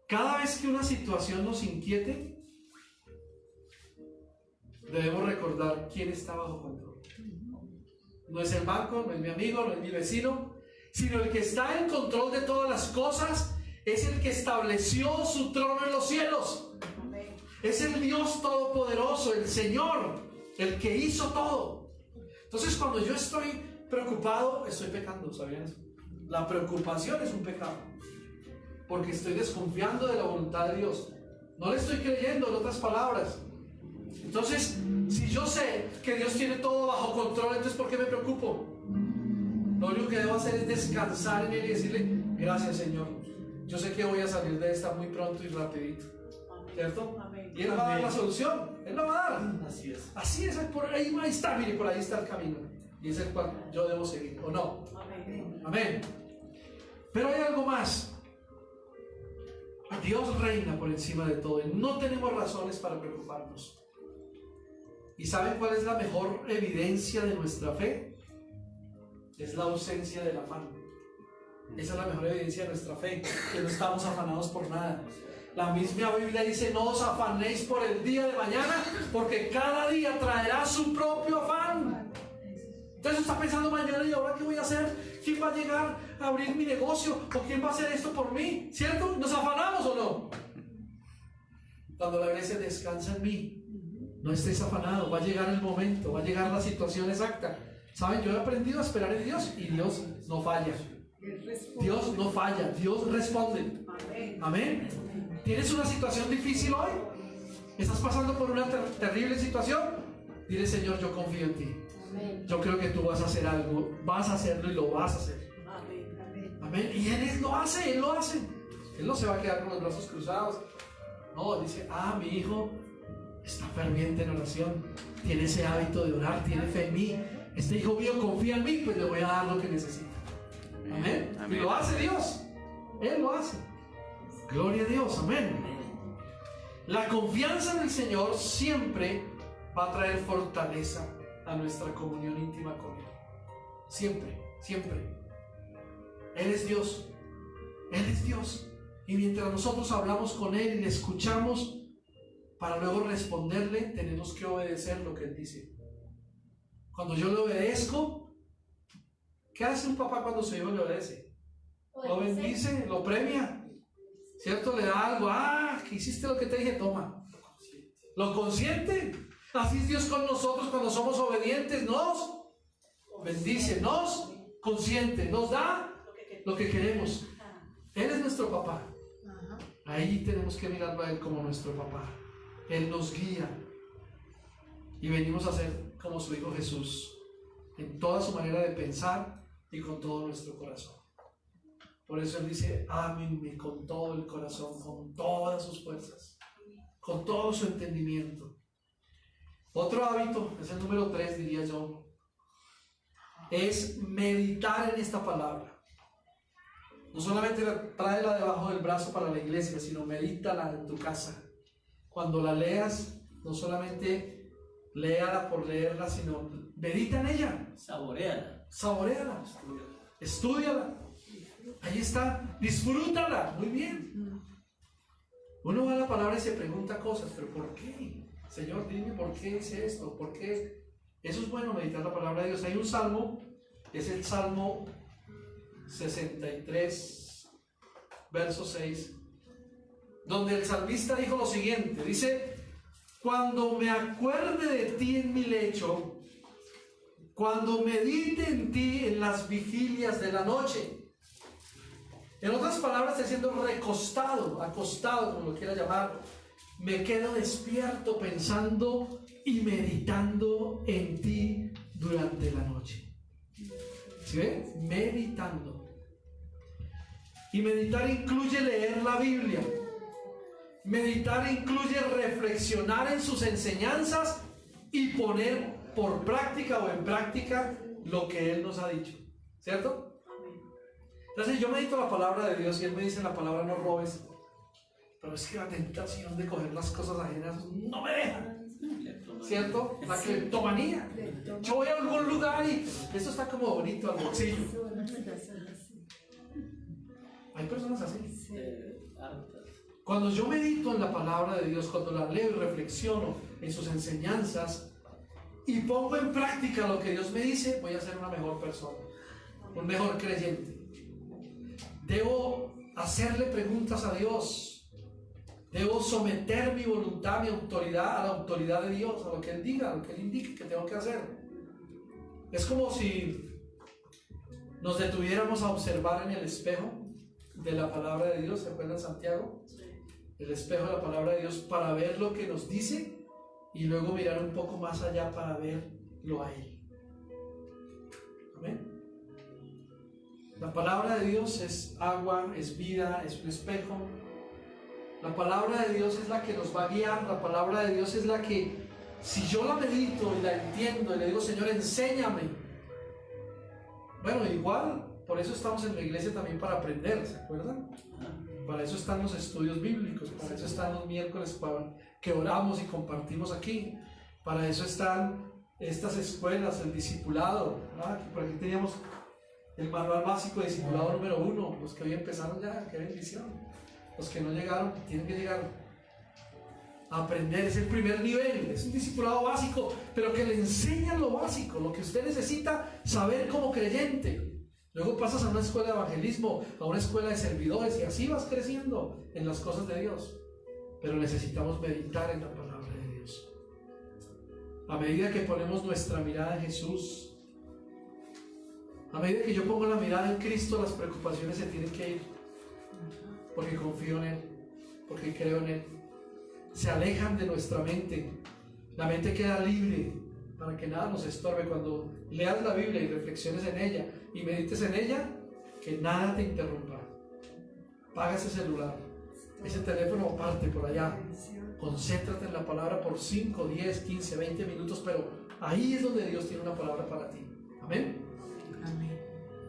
Cada vez que una situación nos inquiete, debemos recordar quién está bajo control. No es el banco, no es mi amigo, no es mi vecino, sino el que está en control de todas las cosas es el que estableció su trono en los cielos. Es el Dios todopoderoso, el Señor, el que hizo todo. Entonces, cuando yo estoy preocupado, estoy pecando, ¿sabían eso? La preocupación es un pecado, porque estoy desconfiando de la voluntad de Dios. No le estoy creyendo, en otras palabras. Entonces, si yo sé que Dios tiene todo bajo control, entonces ¿por qué me preocupo? Lo único que debo hacer es descansar en Él y decirle, gracias Señor, yo sé que voy a salir de esta muy pronto y rapidito, ¿cierto? Y Él va a dar la solución, Él la va a dar. Así es, por ahí está, mire, por ahí está el camino, y es el cual yo debo seguir, ¿o no? Amén. Pero hay algo más. Dios reina por encima de todo, y no tenemos razones para preocuparnos. ¿Y saben cuál es la mejor evidencia de nuestra fe? Es la ausencia del afán. Esa es la mejor evidencia de nuestra fe, que no estamos afanados por nada. La misma Biblia dice, no os afanéis por el día de mañana, porque cada día traerá su propio afán. Entonces está pensando mañana, ¿y ahora qué voy a hacer? ¿Quién va a llegar a abrir mi negocio? ¿O quién va a hacer esto por mí? ¿Cierto? ¿Nos afanamos o no? Cuando la Biblia dice, descansa en mí, no estés afanado, va a llegar el momento, va a llegar la situación exacta. ¿Saben? Yo he aprendido a esperar en Dios y Dios no falla. Dios no falla, Dios responde. Amén. ¿Tienes una situación difícil hoy? ¿Estás pasando por una terrible situación? Dile, Señor, yo confío en ti. Yo creo que tú vas a hacer algo, vas a hacerlo y lo vas a hacer. Amén. Y Él lo hace, Él lo hace. Él no se va a quedar con los brazos cruzados. No, dice, mi hijo está ferviente en oración, tiene ese hábito de orar, tiene fe en mí. Este hijo mío confía en mí, pues le voy a dar lo que necesita. Amén. Y lo hace Dios. Él lo hace. Gloria a Dios. Amén. La confianza en el Señor siempre va a traer fortaleza a nuestra comunión íntima con Él. Siempre, siempre. Él es Dios. Él es Dios. Y mientras nosotros hablamos con Él y le escuchamos, para luego responderle, tenemos que obedecer lo que Él dice. Cuando yo le obedezco, ¿qué hace un papá cuando su hijo le obedece? Lo bendice, lo premia, ¿cierto? Le da algo, que hiciste lo que te dije, toma. Lo consiente. Así es Dios con nosotros cuando somos obedientes, nos bendice, nos consiente, nos da lo que queremos. Él es nuestro papá. Ahí tenemos que mirarlo a Él como nuestro papá. Él nos guía y venimos a ser como su Hijo Jesús en toda su manera de pensar y con todo nuestro corazón. Por eso Él dice, ámenme con todo el corazón, con todas sus fuerzas, con todo su entendimiento. Otro hábito, es el número 3, diría yo, es meditar en esta palabra. No solamente tráela debajo del brazo para la iglesia, sino medítala en tu casa. Cuando la leas, no solamente léala por leerla, sino medita en ella. Saboréala. Estúdiala. Ahí está. Disfrútala. Muy bien. Uno va a la palabra y se pregunta cosas, pero ¿por qué? Señor, dime por qué hice esto. ¿Por qué? Eso es bueno, meditar la palabra de Dios. Hay un salmo, es el Salmo 63, verso 6. Donde el salmista dijo lo siguiente, dice, cuando me acuerde de ti en mi lecho, cuando medite en ti en las vigilias de la noche. En otras palabras, está siendo recostado, acostado, como lo quiera llamar, me quedo despierto pensando y meditando en ti durante la noche. ¿Sí ven? Meditando. Y meditar incluye leer la Biblia. Meditar incluye reflexionar en sus enseñanzas y poner por práctica o en práctica lo que Él nos ha dicho, ¿cierto? Entonces yo medito la palabra de Dios y Él me dice en la palabra no robes, pero es que la tentación de coger las cosas ajenas no me deja, ¿cierto? La cleptomanía. Yo voy a algún lugar y esto está como bonito al bolsillo. Hay personas así. Cuando yo medito en la palabra de Dios, cuando la leo y reflexiono en sus enseñanzas y pongo en práctica lo que Dios me dice, voy a ser una mejor persona, un mejor creyente. Debo hacerle preguntas a Dios. Debo someter mi voluntad, mi autoridad a la autoridad de Dios, a lo que Él diga, a lo que Él indique que tengo que hacer. Es como si nos detuviéramos a observar en el espejo de la palabra de Dios. ¿Se acuerdan, Santiago? El espejo de la palabra de Dios, para ver lo que nos dice y luego mirar un poco más allá para verlo a Él. Amén. La palabra de Dios es agua, es vida, es un espejo. La palabra de Dios es la que nos va a guiar. La palabra de Dios es la que, si yo la medito y la entiendo y le digo, Señor, enséñame. Bueno, igual, por eso estamos en la iglesia también, para aprender, ¿se acuerdan? Para eso están los estudios bíblicos, para eso están los miércoles que oramos y compartimos aquí. Para eso están estas escuelas, el discipulado. Por aquí teníamos el manual básico de discipulado número 1. Los que hoy empezaron ya, qué bendición. Los que no llegaron, tienen que llegar a aprender. Es el primer nivel, es un discipulado básico, pero que le enseñan lo básico, lo que usted necesita saber como creyente. Luego pasas a una escuela de evangelismo, a una escuela de servidores, y así vas creciendo en las cosas de Dios. Pero necesitamos meditar en la palabra de Dios. A medida que ponemos nuestra mirada en Jesús, a medida que yo pongo la mirada en Cristo, las preocupaciones se tienen que ir, porque confío en Él, porque creo en Él. Se alejan de nuestra mente. La mente queda libre para que nada nos estorbe. Cuando leas la Biblia y reflexiones en ella y medites en ella, que nada te interrumpa. Apaga ese celular, ese teléfono, parte por allá. Concéntrate en la palabra por 5, 10, 15, 20 minutos, pero ahí es donde Dios tiene una palabra para ti. Amén. Amén.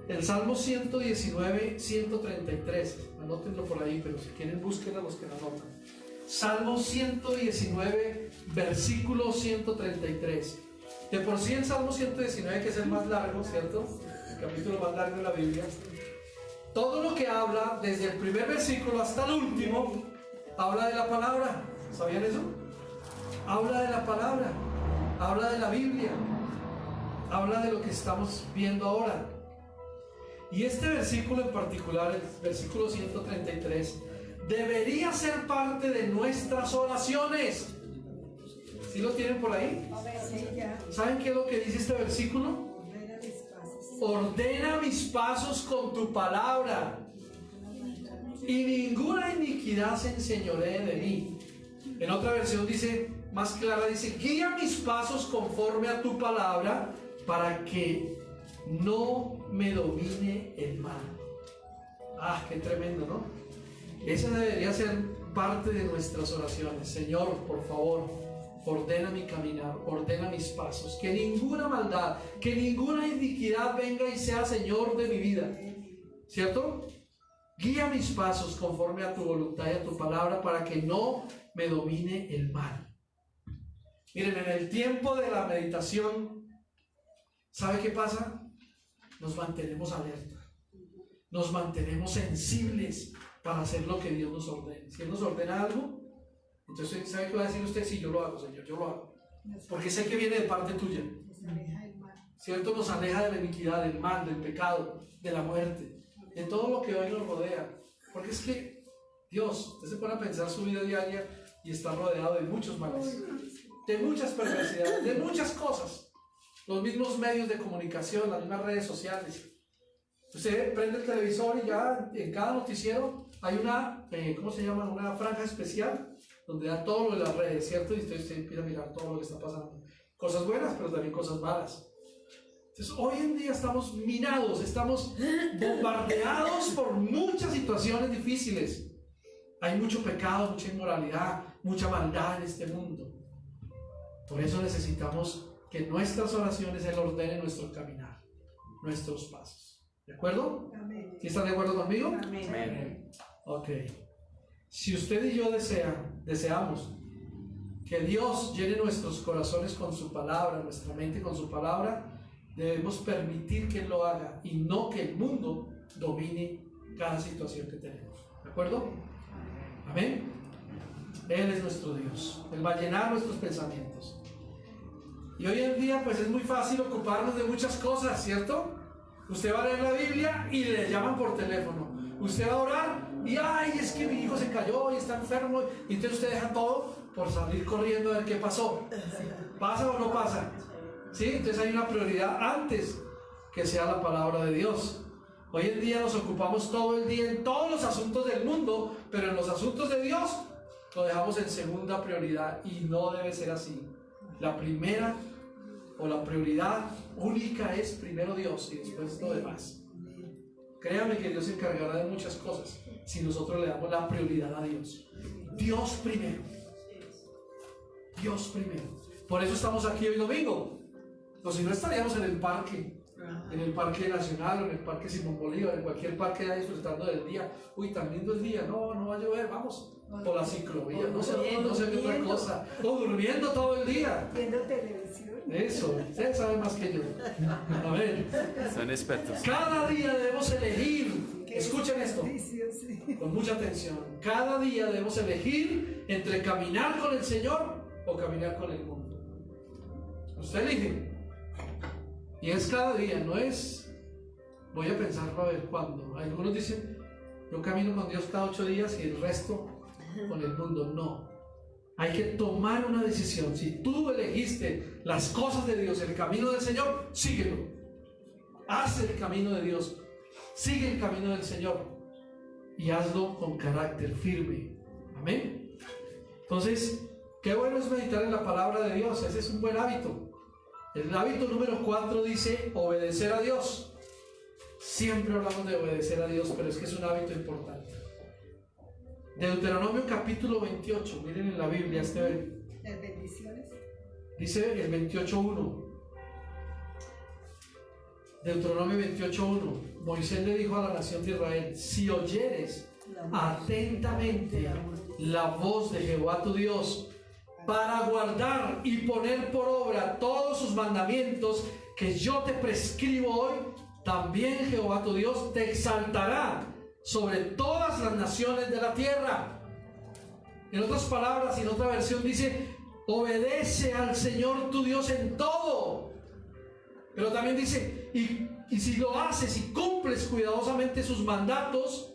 El Salmo 119, 133, anótenlo por ahí, pero si quieren búsquenlo a los que no anotan. Salmo 119, versículo 133. De por sí el Salmo 119, que es el más largo, ¿cierto? El capítulo más largo de la Biblia. Todo lo que habla, desde el primer versículo hasta el último, habla de la palabra. ¿Sabían eso? Habla de la palabra, habla de la Biblia, habla de lo que estamos viendo ahora. Y este versículo en particular, el versículo 133, debería ser parte de nuestras oraciones. ¿Sí lo tienen por ahí? ¿Saben qué es lo que dice este versículo? Ordena mis pasos con tu palabra, y ninguna iniquidad se enseñoree de mí. En otra versión dice, más clara, dice, guía mis pasos conforme a tu palabra, para que no me domine el mal. Ah, qué tremendo, ¿no? Esa debería ser parte de nuestras oraciones. Señor, por favor, ordena mi caminar, ordena mis pasos, que ninguna maldad, que ninguna iniquidad venga y sea Señor de mi vida, ¿cierto? Guía mis pasos conforme a tu voluntad y a tu palabra, para que no me domine el mal. Miren, en el tiempo de la meditación, ¿sabe qué pasa? Nos mantenemos alerta, nos mantenemos sensibles para hacer lo que Dios nos ordene. Si Él nos ordena algo, entonces, ¿sabe qué va a decir usted? Sí, yo lo hago, Señor, yo lo hago. Porque sé que viene de parte tuya. ¿Cierto? Nos aleja de la iniquidad, del mal, del pecado, de la muerte, de todo lo que hoy nos rodea. Porque es que Dios, usted se pone a pensar su vida diaria y está rodeado de muchos males, de muchas perversidades, de muchas cosas. Los mismos medios de comunicación, las mismas redes sociales. Usted prende el televisor y ya en cada noticiero hay una, ¿cómo se llama? Una franja especial donde da todo lo de las redes, ¿cierto? Y usted empieza a mirar todo lo que está pasando. Cosas buenas, pero también cosas malas. Entonces, hoy en día estamos minados, estamos bombardeados por muchas situaciones difíciles. Hay mucho pecado, mucha inmoralidad, mucha maldad en este mundo. Por eso necesitamos que nuestras oraciones Él ordene nuestro caminar, nuestros pasos. ¿De acuerdo? Amén. ¿Sí están de acuerdo conmigo? Amén. Ok. Si usted y yo deseamos que Dios llene nuestros corazones con su palabra, nuestra mente con su palabra, debemos permitir que Él lo haga y no que el mundo domine cada situación que tenemos. ¿De acuerdo? Amén. Él es nuestro Dios. Él va a llenar nuestros pensamientos. Y hoy en día pues es muy fácil ocuparnos de muchas cosas, ¿cierto? Usted va a leer la Biblia y le llaman por teléfono. Usted va a orar y ¡ay! Es que mi hijo se cayó y está enfermo. Y entonces usted deja todo por salir corriendo a ver qué pasó. ¿Pasa o no pasa? ¿Sí? Entonces hay una prioridad antes que sea la palabra de Dios. Hoy en día nos ocupamos todo el día en todos los asuntos del mundo, pero en los asuntos de Dios lo dejamos en segunda prioridad y no debe ser así. La primera o la prioridad única es primero Dios y después lo demás. Créame que Dios se encargará de muchas cosas si nosotros le damos la prioridad a Dios. Dios primero. Dios primero. Por eso estamos aquí hoy domingo. O si no, estaríamos en el parque nacional o en el parque Simón Bolívar, en cualquier parque ya disfrutando del día. Uy, tan lindo el día, no va a llover, vamos por la ciclovía, no sé qué otra cosa, o durmiendo todo el día, viendo televisión. Eso, ustedes saben más que yo. A ver, son expertos. Cada día debemos elegir, escuchen esto con mucha atención, cada día debemos elegir entre caminar con el Señor o caminar con el mundo. Usted elige. Y es cada día, no es voy a pensarlo a ver cuándo. Algunos dicen yo camino con Dios cada 8 días y el resto con el mundo. No, hay que tomar una decisión. Si tú elegiste las cosas de Dios, el camino del Señor, síguelo. Haz el camino de Dios, sigue el camino del Señor y hazlo con carácter firme. Amén. Entonces, qué bueno es meditar en la palabra de Dios. Ese es un buen hábito. El hábito número 4 dice obedecer a Dios. Siempre hablamos de obedecer a Dios, pero es que es un hábito importante. Deuteronomio capítulo 28, miren en la Biblia las bendiciones. Dice el 28:1. Deuteronomio 28:1. Moisés le dijo a la nación de Israel: si oyeres atentamente la voz de Jehová tu Dios, para guardar y poner por obra todos sus mandamientos que yo te prescribo hoy, también Jehová tu Dios te exaltará sobre todas las naciones de la tierra. En otras palabras, en otra versión dice: obedece al Señor tu Dios en todo. Pero también dice: y si lo haces y cumples cuidadosamente sus mandatos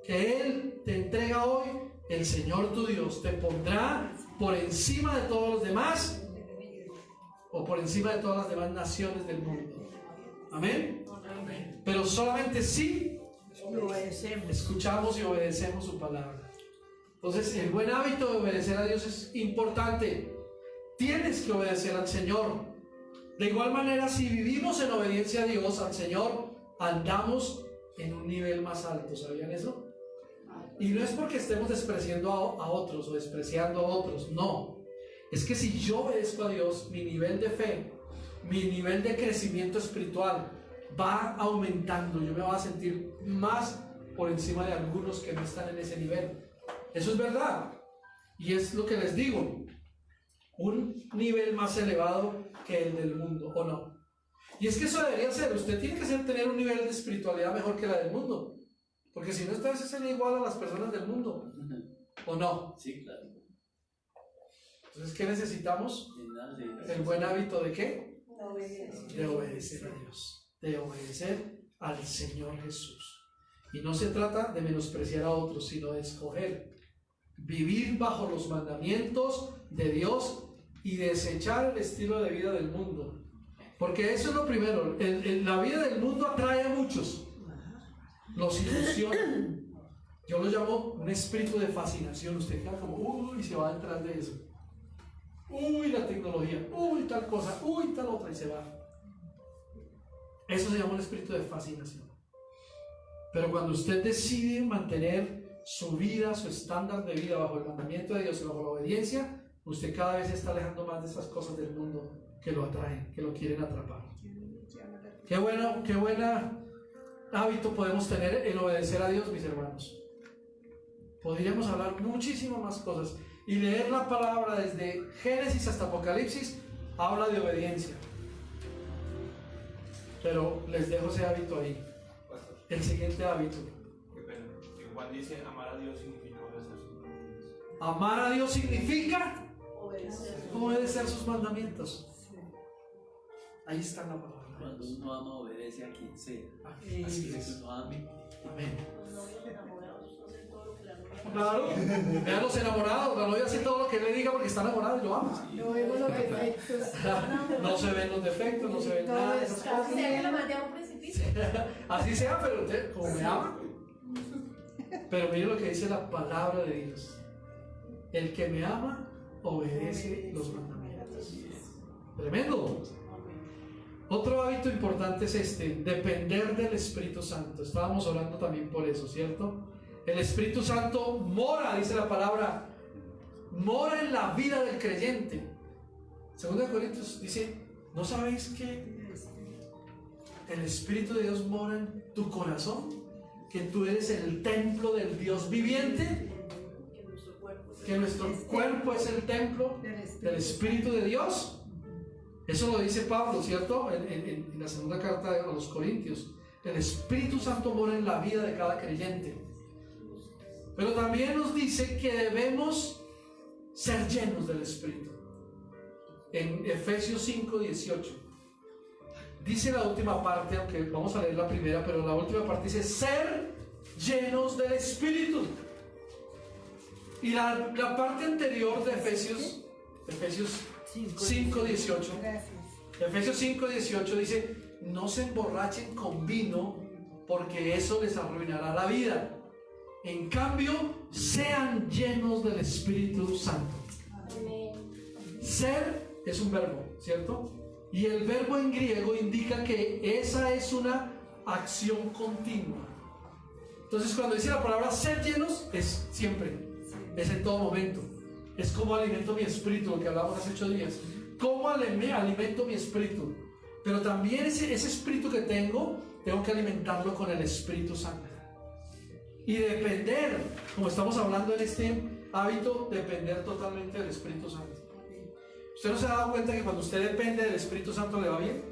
que Él te entrega hoy, el Señor tu Dios te pondrá por encima de todos los demás, o por encima de todas las demás naciones del mundo. Amén. Pero solamente si escuchamos y obedecemos su palabra. Entonces, el buen hábito de obedecer a Dios es importante. Tienes que obedecer al Señor. De igual manera, si vivimos en obediencia a Dios, al Señor, andamos en un nivel más alto. ¿Sabían eso? Y no es porque estemos despreciando a otros o despreciando a otros, no. Es que si yo obedezco a Dios, mi nivel de fe, mi nivel de crecimiento espiritual va aumentando. Yo me voy a sentir más por encima de algunos que no están en ese nivel. Eso es verdad. Y es lo que les digo. Un nivel más elevado que el del mundo, ¿o no? Y es que eso debería ser. Usted tiene que tener un nivel de espiritualidad mejor que la del mundo. Porque si no, usted sería igual a las personas del mundo, ¿o no? Sí, claro. Entonces, ¿qué necesitamos? El buen hábito ¿de qué? De obedecer a Dios, de obedecer al Señor Jesús. Y no se trata de menospreciar a otros, sino de escoger vivir bajo los mandamientos de Dios y desechar el estilo de vida del mundo. Porque eso es lo primero. La vida del mundo atrae a muchos. Los ilusiona. Yo lo llamo un espíritu de fascinación. Usted queda como, uy, se va detrás de eso. Uy, la tecnología. Uy, tal cosa. Uy, tal otra. Y se va. Eso se llama un espíritu de fascinación. Pero cuando usted decide mantener su vida, su estándar de vida bajo el mandamiento de Dios y bajo la obediencia, usted cada vez se está alejando más de esas cosas del mundo que lo atraen, que lo quieren atrapar. Qué buena hábito podemos tener en obedecer a Dios, mis hermanos. Podríamos hablar muchísimas más cosas y leer la palabra desde Génesis hasta Apocalipsis habla de obediencia, pero les dejo ese hábito ahí. El siguiente hábito. Qué pena. Juan dice: amar a Dios significa obedecer sus mandamientos. Amar a Dios significa obedecer sus mandamientos. Ahí está la palabra. Cuando uno ama, obedece a quien sea. Así es. Uno ame. Amén. Los novios enamorados hacen todo lo que la novia. Claro, vean los enamorados. La novia hace todo lo que le diga porque está enamorada y lo ama. No vemos los defectos. No se ven los defectos, no se ven nada de esas cosas. O sea, que lo mandé a un precipicio. Así sea, pero usted, como me ama. Pero mire lo que dice la palabra de Dios. El que me ama, obedece los mandamientos. Tremendo. Otro hábito importante es depender del Espíritu Santo. Estábamos orando también por eso, ¿cierto? El Espíritu Santo mora, dice la palabra, mora en la vida del creyente. 2 Corintios dice, ¿no sabéis que el Espíritu de Dios mora en tu corazón? Que tú eres el templo del Dios viviente. Que nuestro cuerpo es el templo del Espíritu de Dios. Eso lo dice Pablo, ¿cierto? En la segunda carta a los Corintios. El Espíritu Santo mora en la vida de cada creyente. Pero también nos dice que debemos ser llenos del Espíritu. En Efesios 5:18 dice la última parte, aunque vamos a leer la primera, pero la última parte dice ser llenos del Espíritu. Y la parte anterior de Efesios 5:18, Efesios 5:18 dice, no se emborrachen con vino porque eso les arruinará la vida. En cambio, sean llenos del Espíritu Santo. Ser es un verbo, ¿cierto? Y el verbo en griego indica que esa es una acción continua. Entonces, cuando dice la palabra ser llenos, es siempre, es en todo momento. Es como alimento mi espíritu, lo que hablamos hace 8 días. ¿Cómo alimento mi espíritu? Pero también ese espíritu que tengo que alimentarlo con el Espíritu Santo. Y depender, como estamos hablando en este hábito, depender totalmente del Espíritu Santo. ¿Usted no se ha dado cuenta que cuando usted depende del Espíritu Santo le va bien?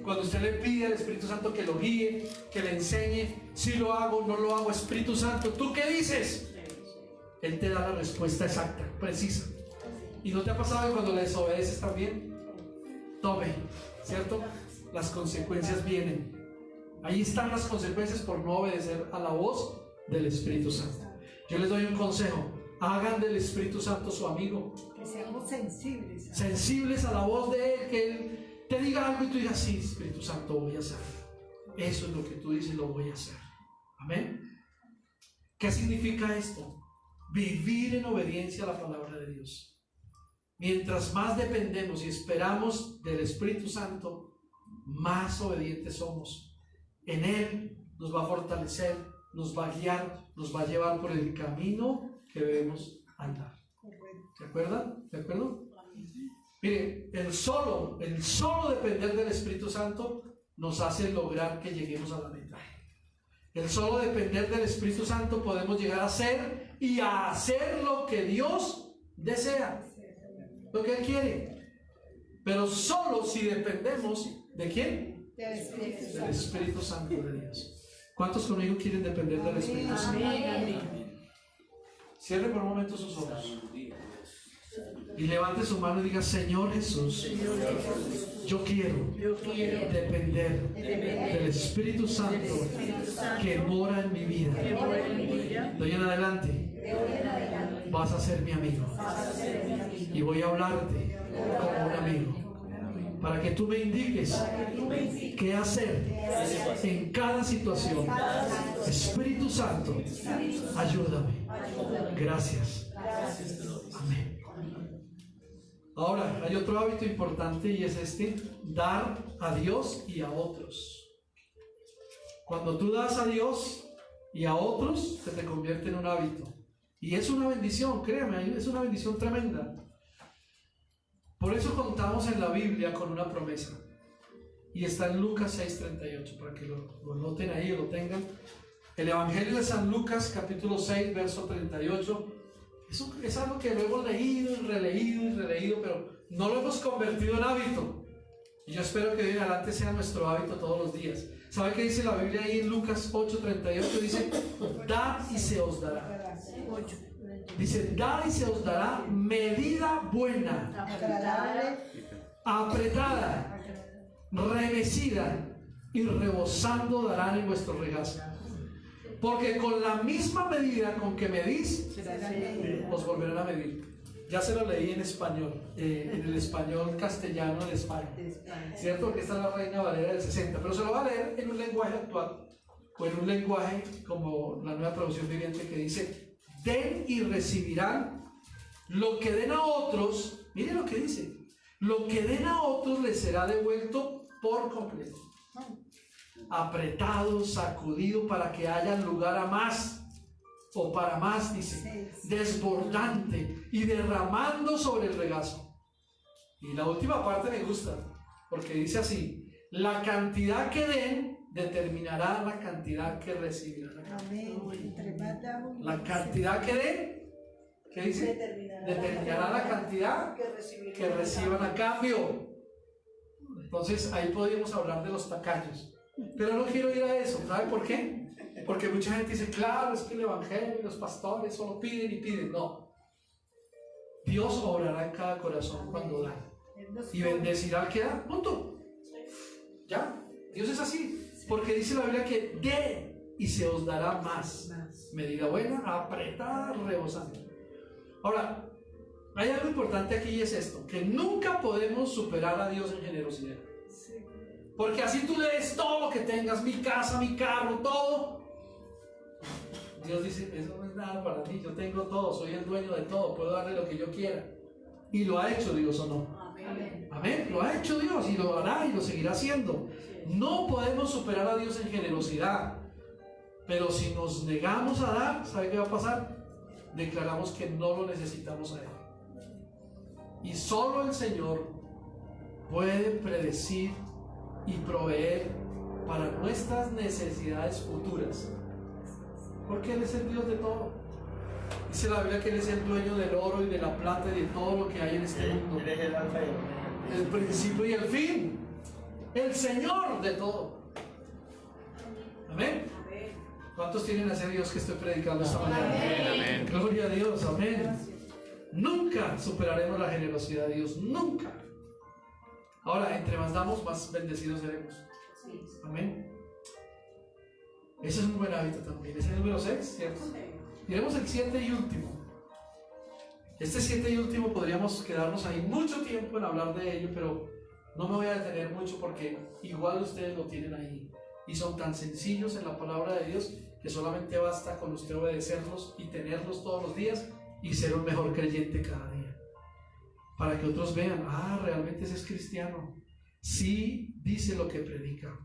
Cuando usted le pide al Espíritu Santo que lo guíe, que le enseñe, si lo hago, no lo hago, Espíritu Santo, ¿tú qué dices? Él te da la respuesta exacta, precisa. ¿Y no te ha pasado que cuando le desobedeces también? Tome, ¿cierto? Las consecuencias vienen. Ahí están las consecuencias por no obedecer a la voz del Espíritu Santo. Yo les doy un consejo: hagan del Espíritu Santo su amigo. Que seamos sensibles. Sensibles a la voz de Él, que Él te diga algo y tú digas, sí, Espíritu Santo, voy a hacer. Eso es lo que tú dices, lo voy a hacer. Amén. ¿Qué significa esto? Vivir en obediencia a la palabra de Dios. Mientras más dependemos y esperamos del Espíritu Santo, más obedientes somos. En Él nos va a fortalecer, nos va a guiar, nos va a llevar por el camino que debemos andar. ¿De acuerdo? ¿De acuerdo? Mire, el solo depender del Espíritu Santo nos hace lograr que lleguemos a la meta. El solo depender del Espíritu Santo podemos llegar a ser y a hacer lo que Dios desea, lo que Él quiere. Pero solo si dependemos ¿de quién? Del Espíritu Santo de Dios. ¿Cuántos conmigo quieren depender del Espíritu Santo? Cierre por un momento sus ojos y levante su mano y diga: Señor Jesús, yo quiero depender del Espíritu Santo que mora en mi vida. De hoy en adelante vas a ser mi amigo y voy a hablarte como un amigo, para que tú me indiques qué hacer en cada situación. Espíritu Santo, ayúdame. Gracias. Amén. Ahora, hay otro hábito importante y es dar a Dios y a otros. Cuando tú das a Dios y a otros, se te convierte en un hábito. Y es una bendición, créeme, es una bendición tremenda. Por eso contamos en la Biblia con una promesa. Y está en Lucas 6:38, para que lo noten ahí o lo tengan. El Evangelio de San Lucas, capítulo 6, verso 38. Es algo que lo hemos leído y releído, pero no lo hemos convertido en hábito. Y yo espero que de hoy en adelante sea nuestro hábito todos los días. ¿Sabe qué dice la Biblia ahí en Lucas 8:38? Dice: dad y se os dará. Dice: dad y se os dará medida buena, apretada, remecida y rebosando darán en vuestro regazo. Porque con la misma medida con que medís, os volverán a medir. Ya se lo leí en español, en el español castellano de España, ¿cierto? Porque esta es la Reina Valera del 60, pero se lo va a leer en un lenguaje actual, o en un lenguaje como la Nueva Traducción Viviente, que dice: den y recibirán Lo que den a otros, mire lo que dice, lo que den a otros les será devuelto por completo. Apretado, sacudido para que haya lugar a más, o para más, dice, desbordante y derramando sobre el regazo. Y la última parte me gusta, porque dice así, la cantidad que den determinará la cantidad que recibirán. Amén. Entre más damos, La cantidad que den, ¿qué dice? Determinará la cantidad que reciban a cambio. Entonces ahí podríamos hablar de los tacaños, pero no quiero ir a eso. ¿Sabe por qué? Porque mucha gente dice, claro, es que el evangelio y los pastores solo piden y piden. No, Dios obrará en cada corazón cuando da y bendecirá al que da. Punto. Ya, Dios es así, porque dice la Biblia que dé y se os dará más. Medida buena, apretada, rebosante. Ahora, hay algo importante aquí y es esto, que nunca podemos superar a Dios en generosidad. Porque así tú le des todo lo que tengas, mi casa, mi carro, todo. Dios dice, eso no es nada para ti, yo tengo todo, soy el dueño de todo, puedo darle lo que yo quiera. Y lo ha hecho Dios, ¿o no? Amén. Amén, lo ha hecho Dios y lo hará y lo seguirá haciendo. No podemos superar a Dios en generosidad, pero si nos negamos a dar, ¿sabe qué va a pasar? Declaramos que no lo necesitamos a Él. Y solo el Señor puede predecir y proveer para nuestras necesidades futuras, porque Él es el Dios de todo. Dice la Biblia que Él es el dueño del oro y de la plata y de todo lo que hay en este mundo. Él es el alfa y el omega. El principio y el fin, el Señor de todo. Amén. ¿Cuántos tienen a ese Dios que estoy predicando esta mañana? Amén. Gloria a Dios, amén. Nunca superaremos la generosidad de Dios, nunca. Ahora, entre más damos, más bendecidos seremos. Amén. Ese es un buen hábito también. Ese es el número 6, ¿cierto? Miremos el 7 y último. Este 7 y último podríamos quedarnos ahí mucho tiempo en hablar de ello, pero no me voy a detener mucho porque igual ustedes lo tienen ahí. Y son tan sencillos en la palabra de Dios que solamente basta con usted obedecerlos y tenerlos todos los días y ser un mejor creyente cada día. Para que otros vean, realmente ese es cristiano. Sí dice lo que predica.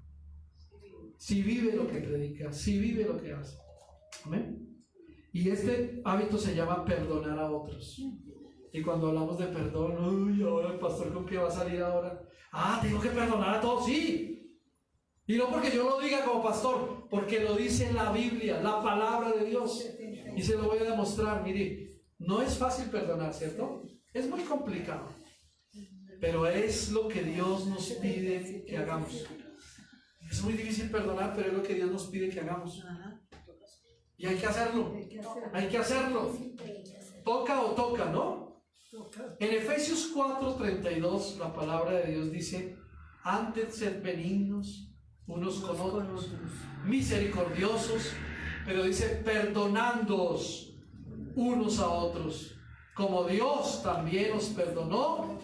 Sí vive lo que predica. Sí vive lo que hace. Amén. Y este hábito se llama perdonar a otros. Y cuando hablamos de perdón, uy, ahora el pastor, ¿con qué va a salir ahora? Tengo que perdonar a todos, sí. Y no porque yo lo diga como pastor, porque lo dice la Biblia, la palabra de Dios. Y se lo voy a demostrar. Mire, no es fácil perdonar, ¿cierto? Es muy complicado. Pero es lo que Dios nos pide que hagamos. Es muy difícil perdonar, pero es lo que Dios nos pide que hagamos. Y hay que hacerlo. Hay que hacerlo. Toca o toca, ¿no? En Efesios 4:32 la palabra de Dios dice: antes sed benignos unos con otros, misericordiosos, pero dice perdonándoos unos a otros, como Dios también os perdonó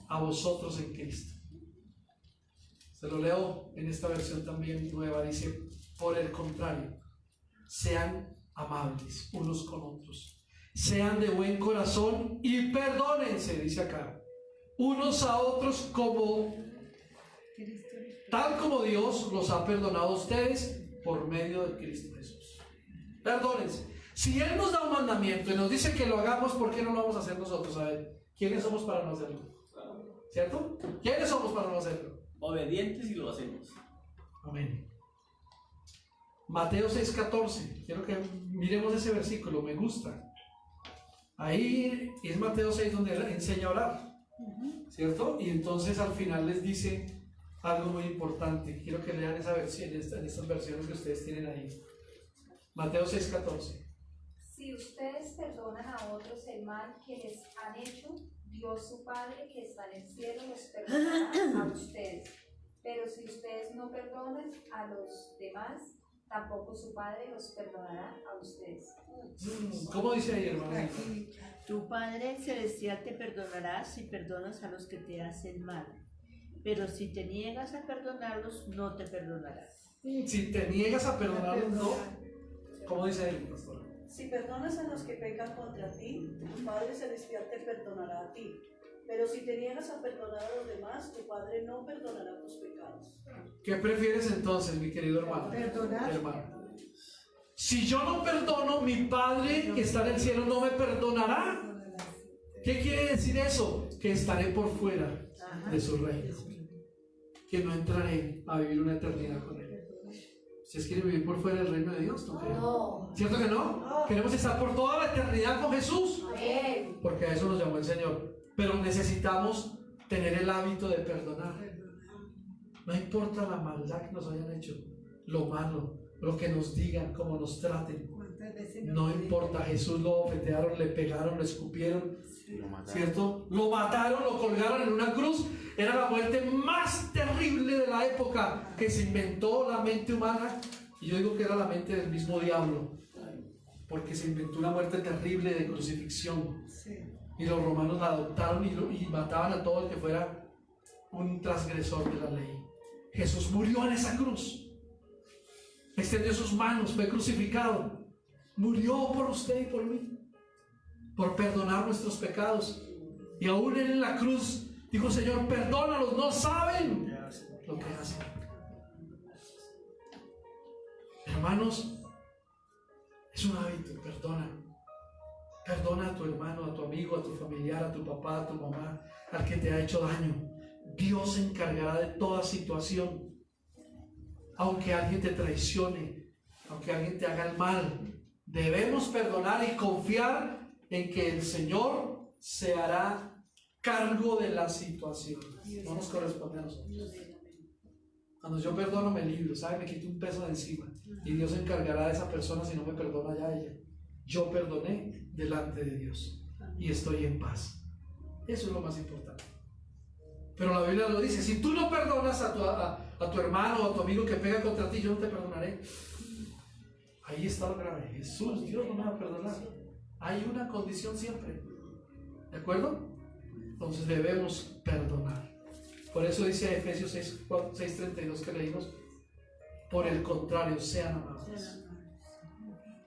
a vosotros en Cristo. Se lo leo en esta versión también nueva, dice: por el contrario, sean amables unos con otros, sean de buen corazón y perdónense, dice acá, unos a otros tal como Dios los ha perdonado a ustedes por medio de Cristo Jesús. Perdónense. Si Él nos da un mandamiento y nos dice que lo hagamos, ¿por qué no lo vamos a hacer nosotros? A ver, ¿quiénes somos para no hacerlo? ¿Cierto? ¿Quiénes somos para no hacerlo? Obedientes y lo hacemos. Amén. Mateo 6:14. Quiero que miremos ese versículo, me gusta. Ahí es Mateo 6 donde Él enseña a orar, ¿cierto? Y entonces al final les dice algo muy importante. Quiero que lean esa versión, estas versiones que ustedes tienen ahí. Mateo 6:14. Si ustedes perdonan a otros el mal que les han hecho, Dios su Padre que está en el cielo los perdonará a ustedes. Pero si ustedes no perdonan a los demás, tampoco su Padre los perdonará a ustedes. ¿Cómo dice ahí, hermano? Aquí, tu Padre Celestial te perdonará si perdonas a los que te hacen mal. Pero si te niegas a perdonarlos, no te perdonará. Si te niegas a perdonarlos, no. ¿Cómo dice ahí, pastor? Si perdonas a los que pecan contra ti, tu Padre Celestial te perdonará a ti. Pero si te niegas a perdonar a los demás, tu Padre no perdonará tus pecados. ¿Qué prefieres entonces, mi querido hermano? Perdonar. Hermano. Si yo no perdono, mi Padre que está en el cielo no me perdonará. ¿Qué quiere decir eso? Que estaré por fuera de su reino, que no entraré a vivir una eternidad con Él. ¿Ustedes quieren vivir por fuera del reino de Dios? ¿No creen? No. ¿Cierto que no? Queremos estar por toda la eternidad con Jesús, Amén. porque a eso nos llamó el Señor. Pero necesitamos tener el hábito de perdonar. No importa la maldad que nos hayan hecho, lo malo, lo que nos digan, cómo nos traten. No importa, Jesús lo bofetearon, le pegaron, lo escupieron, ¿cierto? Lo mataron, lo colgaron en una cruz. Era la muerte más terrible de la época que se inventó la mente humana. Y yo digo que era la mente del mismo diablo, porque se inventó una muerte terrible de crucifixión. Y los romanos la adoptaron y mataban a todo el que fuera un transgresor de la ley. Jesús murió en esa cruz, extendió sus manos, fue crucificado. Murió por usted y por mí, por perdonar nuestros pecados. Y aún él en la cruz dijo: Señor, perdónalos, no saben lo que hacen. Hermanos, es un hábito, perdona. Perdona a tu hermano, a tu amigo, a tu familiar, a tu papá, a tu mamá, al que te ha hecho daño. Dios se encargará de toda situación. Aunque alguien te traicione, aunque alguien te haga el mal, debemos perdonar y confiar en que el Señor se hará cargo de la situación. No nos corresponde a nosotros. Cuando yo perdono me libro, ¿sabe? Me quito un peso de encima. Y Dios se encargará de esa persona si no me perdona ya ella. Yo perdoné delante de Dios y estoy en paz. Eso es lo más importante. Pero la Biblia lo dice: si tú no perdonas a tu hermano o a tu amigo que pega contra ti, yo no te perdonaré. Ahí está lo grave. Jesús, Dios no me va a perdonar. Hay una condición siempre. ¿De acuerdo? Entonces debemos perdonar. Por eso dice Efesios 6:32 que leímos: por el contrario, sean amables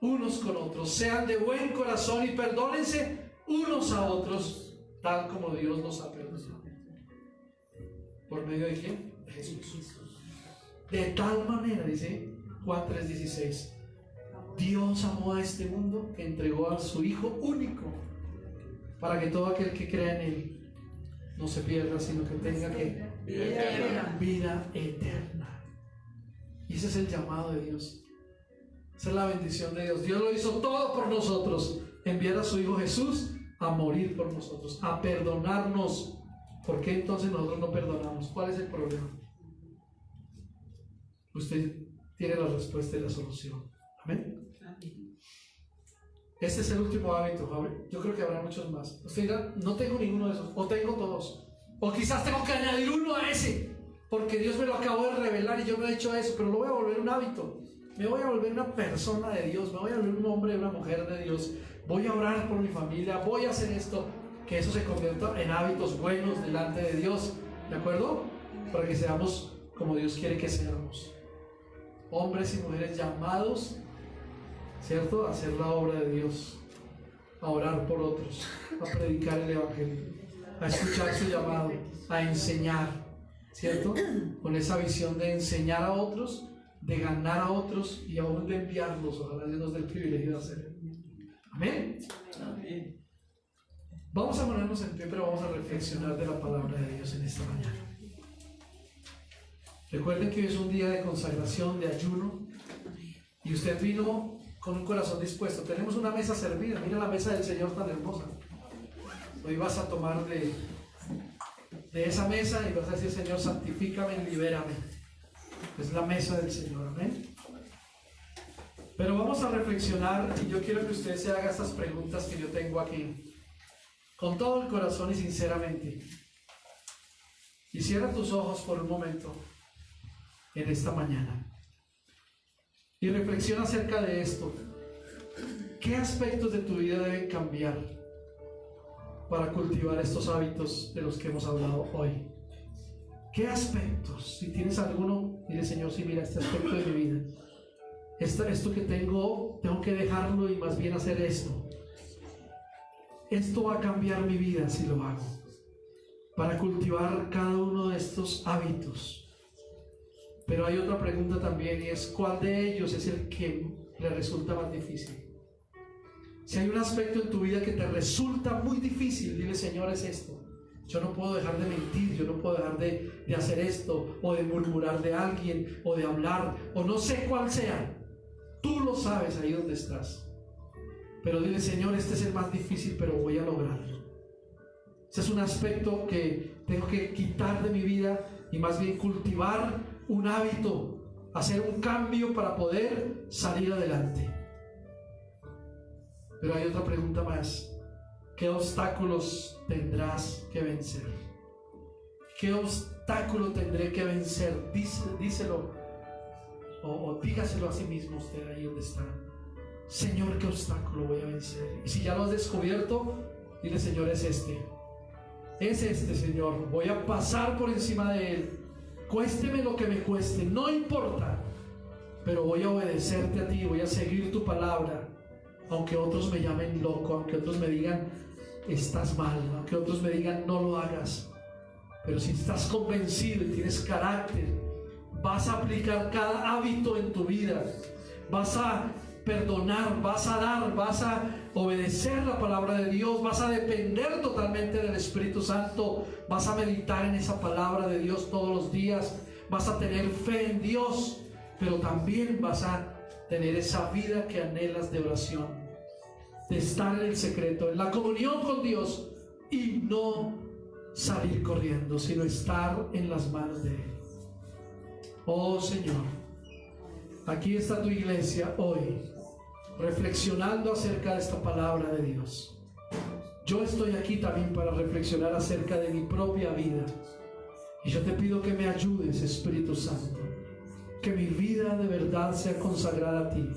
unos con otros, sean de buen corazón y perdónense unos a otros, tal como Dios los ha perdonado. ¿Por medio de quién? De Jesús. De tal manera, dice Juan 3:16, Dios amó a este mundo que entregó a su Hijo único, para que todo aquel que crea en Él no se pierda, sino que tenga vida eterna. Y ese es el llamado de Dios. Esa es la bendición de Dios. Dios lo hizo todo por nosotros. Enviar a su Hijo Jesús a morir por nosotros, a perdonarnos. ¿Por qué entonces nosotros no perdonamos? ¿Cuál es el problema? Usted tiene la respuesta y la solución. Amén. Este es el último hábito, joven. Yo creo que habrá muchos más. Usted dirá: no tengo ninguno de esos, o tengo todos, o quizás tengo que añadir uno a ese, porque Dios me lo acabó de revelar y yo no he hecho eso, pero lo voy a volver un hábito. Me voy a volver una persona de Dios, me voy a volver un hombre, una mujer de Dios. Voy a orar por mi familia, voy a hacer esto. Que eso se convierta en hábitos buenos delante de Dios. ¿De acuerdo? Para que seamos como Dios quiere que seamos. Hombres y mujeres llamados, ¿cierto?, a hacer la obra de Dios, a orar por otros, a predicar el Evangelio, a escuchar su llamado, a enseñar, ¿cierto? Con esa visión de enseñar a otros, de ganar a otros y aún de enviarlos. Ojalá Dios nos dé el privilegio de hacerlo. Amén. Amén. Vamos a ponernos en pie, pero vamos a reflexionar de la palabra de Dios en esta mañana. Recuerden que hoy es un día de consagración, de ayuno, y usted vino con un corazón dispuesto. Tenemos una mesa servida. Mira la mesa del Señor tan hermosa. Hoy vas a tomar de esa mesa y vas a decir: Señor, santifícame, libérame. Es la mesa del Señor. Amén. Pero vamos a reflexionar, y yo quiero que usted se haga estas preguntas que yo tengo aquí, con todo el corazón y sinceramente. Y cierra tus ojos por un momento en esta mañana y reflexiona acerca de esto. ¿Qué aspectos de tu vida deben cambiar para cultivar estos hábitos de los que hemos hablado hoy? ¿Qué aspectos? Si tienes alguno, dile: Señor, sí, mira, este aspecto de mi vida esto que tengo que dejarlo y más bien hacer esto. Esto va a cambiar mi vida si lo hago, para cultivar cada uno de estos hábitos. Pero hay otra pregunta también, y es: ¿cuál de ellos es el que le resulta más difícil? Si hay un aspecto en tu vida que te resulta muy difícil, dile: Señor, es esto. Yo no puedo dejar de mentir, yo no puedo dejar de hacer esto, o de murmurar de alguien, o de hablar, o no sé cuál sea. Tú lo sabes ahí donde estás. Pero dile: Señor, este es el más difícil, pero voy a lograrlo. Ese es un aspecto que tengo que quitar de mi vida y más bien cultivar un hábito, hacer un cambio para poder salir adelante. Pero hay otra pregunta más: ¿qué obstáculos tendrás que vencer? ¿Qué obstáculo tendré que vencer? Díselo o dígaselo a sí mismo usted ahí donde está. Señor, ¿qué obstáculo voy a vencer? Y si ya lo has descubierto, dile: Señor, es este, Señor, voy a pasar por encima de él, cuésteme lo que me cueste, no importa, pero voy a obedecerte a ti, voy a seguir tu palabra, aunque otros me llamen loco, aunque otros me digan estás mal, aunque otros me digan no lo hagas. Pero si estás convencido y tienes carácter, vas a aplicar cada hábito en tu vida, vas a perdonar, vas a dar, vas a obedecer la palabra de Dios, vas a depender totalmente del Espíritu Santo, vas a meditar en esa palabra de Dios todos los días, vas a tener fe en Dios, pero también vas a tener esa vida que anhelas de oración, de estar en el secreto, en la comunión con Dios, y no salir corriendo, sino estar en las manos de Él. Oh Señor, aquí está tu iglesia hoy, reflexionando acerca de esta palabra de Dios. Yo estoy aquí también para reflexionar acerca de mi propia vida, y yo te pido que me ayudes, Espíritu Santo, que mi vida de verdad sea consagrada a ti.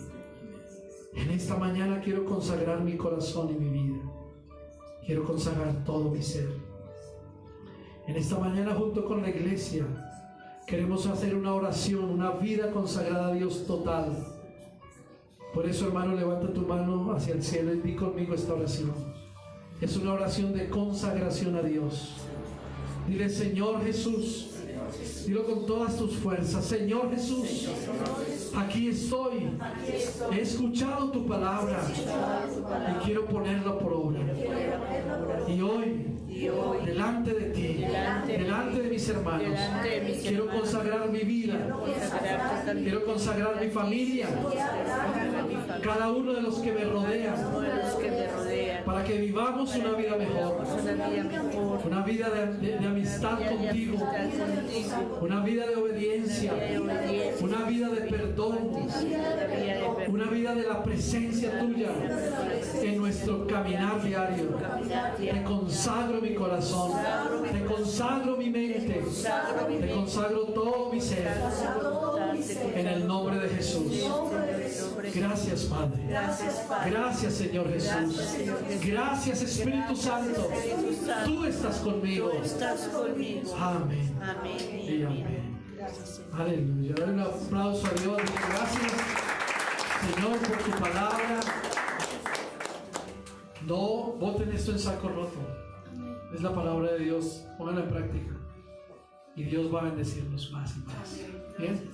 En esta mañana quiero consagrar mi corazón y mi vida, quiero consagrar todo mi ser. En esta mañana, junto con la iglesia, queremos hacer una oración, una vida consagrada a Dios total. Por eso, hermano, levanta tu mano hacia el cielo y di conmigo esta oración. Es una oración de consagración a Dios. Dile: Señor Jesús, dilo con todas tus fuerzas: Señor Jesús, aquí estoy, he escuchado tu palabra y quiero ponerla por obra. Y hoy, delante de ti, delante de mis hermanos, quiero consagrar mi vida, quiero consagrar mi familia, cada uno de los que me rodean, para que vivamos una vida mejor, una vida de amistad contigo, una vida de obediencia, una vida de perdón, una vida de la presencia tuya en nuestro caminar diario. Te consagro mi corazón, te consagro mi mente, te consagro todo mi ser, en el nombre de Jesús. Gracias, Padre. Gracias, Señor Jesús. Gracias, Espíritu Santo. Tú estás conmigo. Amén. Y amén. Aleluya. Dale un aplauso a Dios. Gracias, Señor, por tu palabra. No boten esto en saco roto. Es la palabra de Dios. Pónganla en práctica. Y Dios va a bendecirnos más y más. Bien.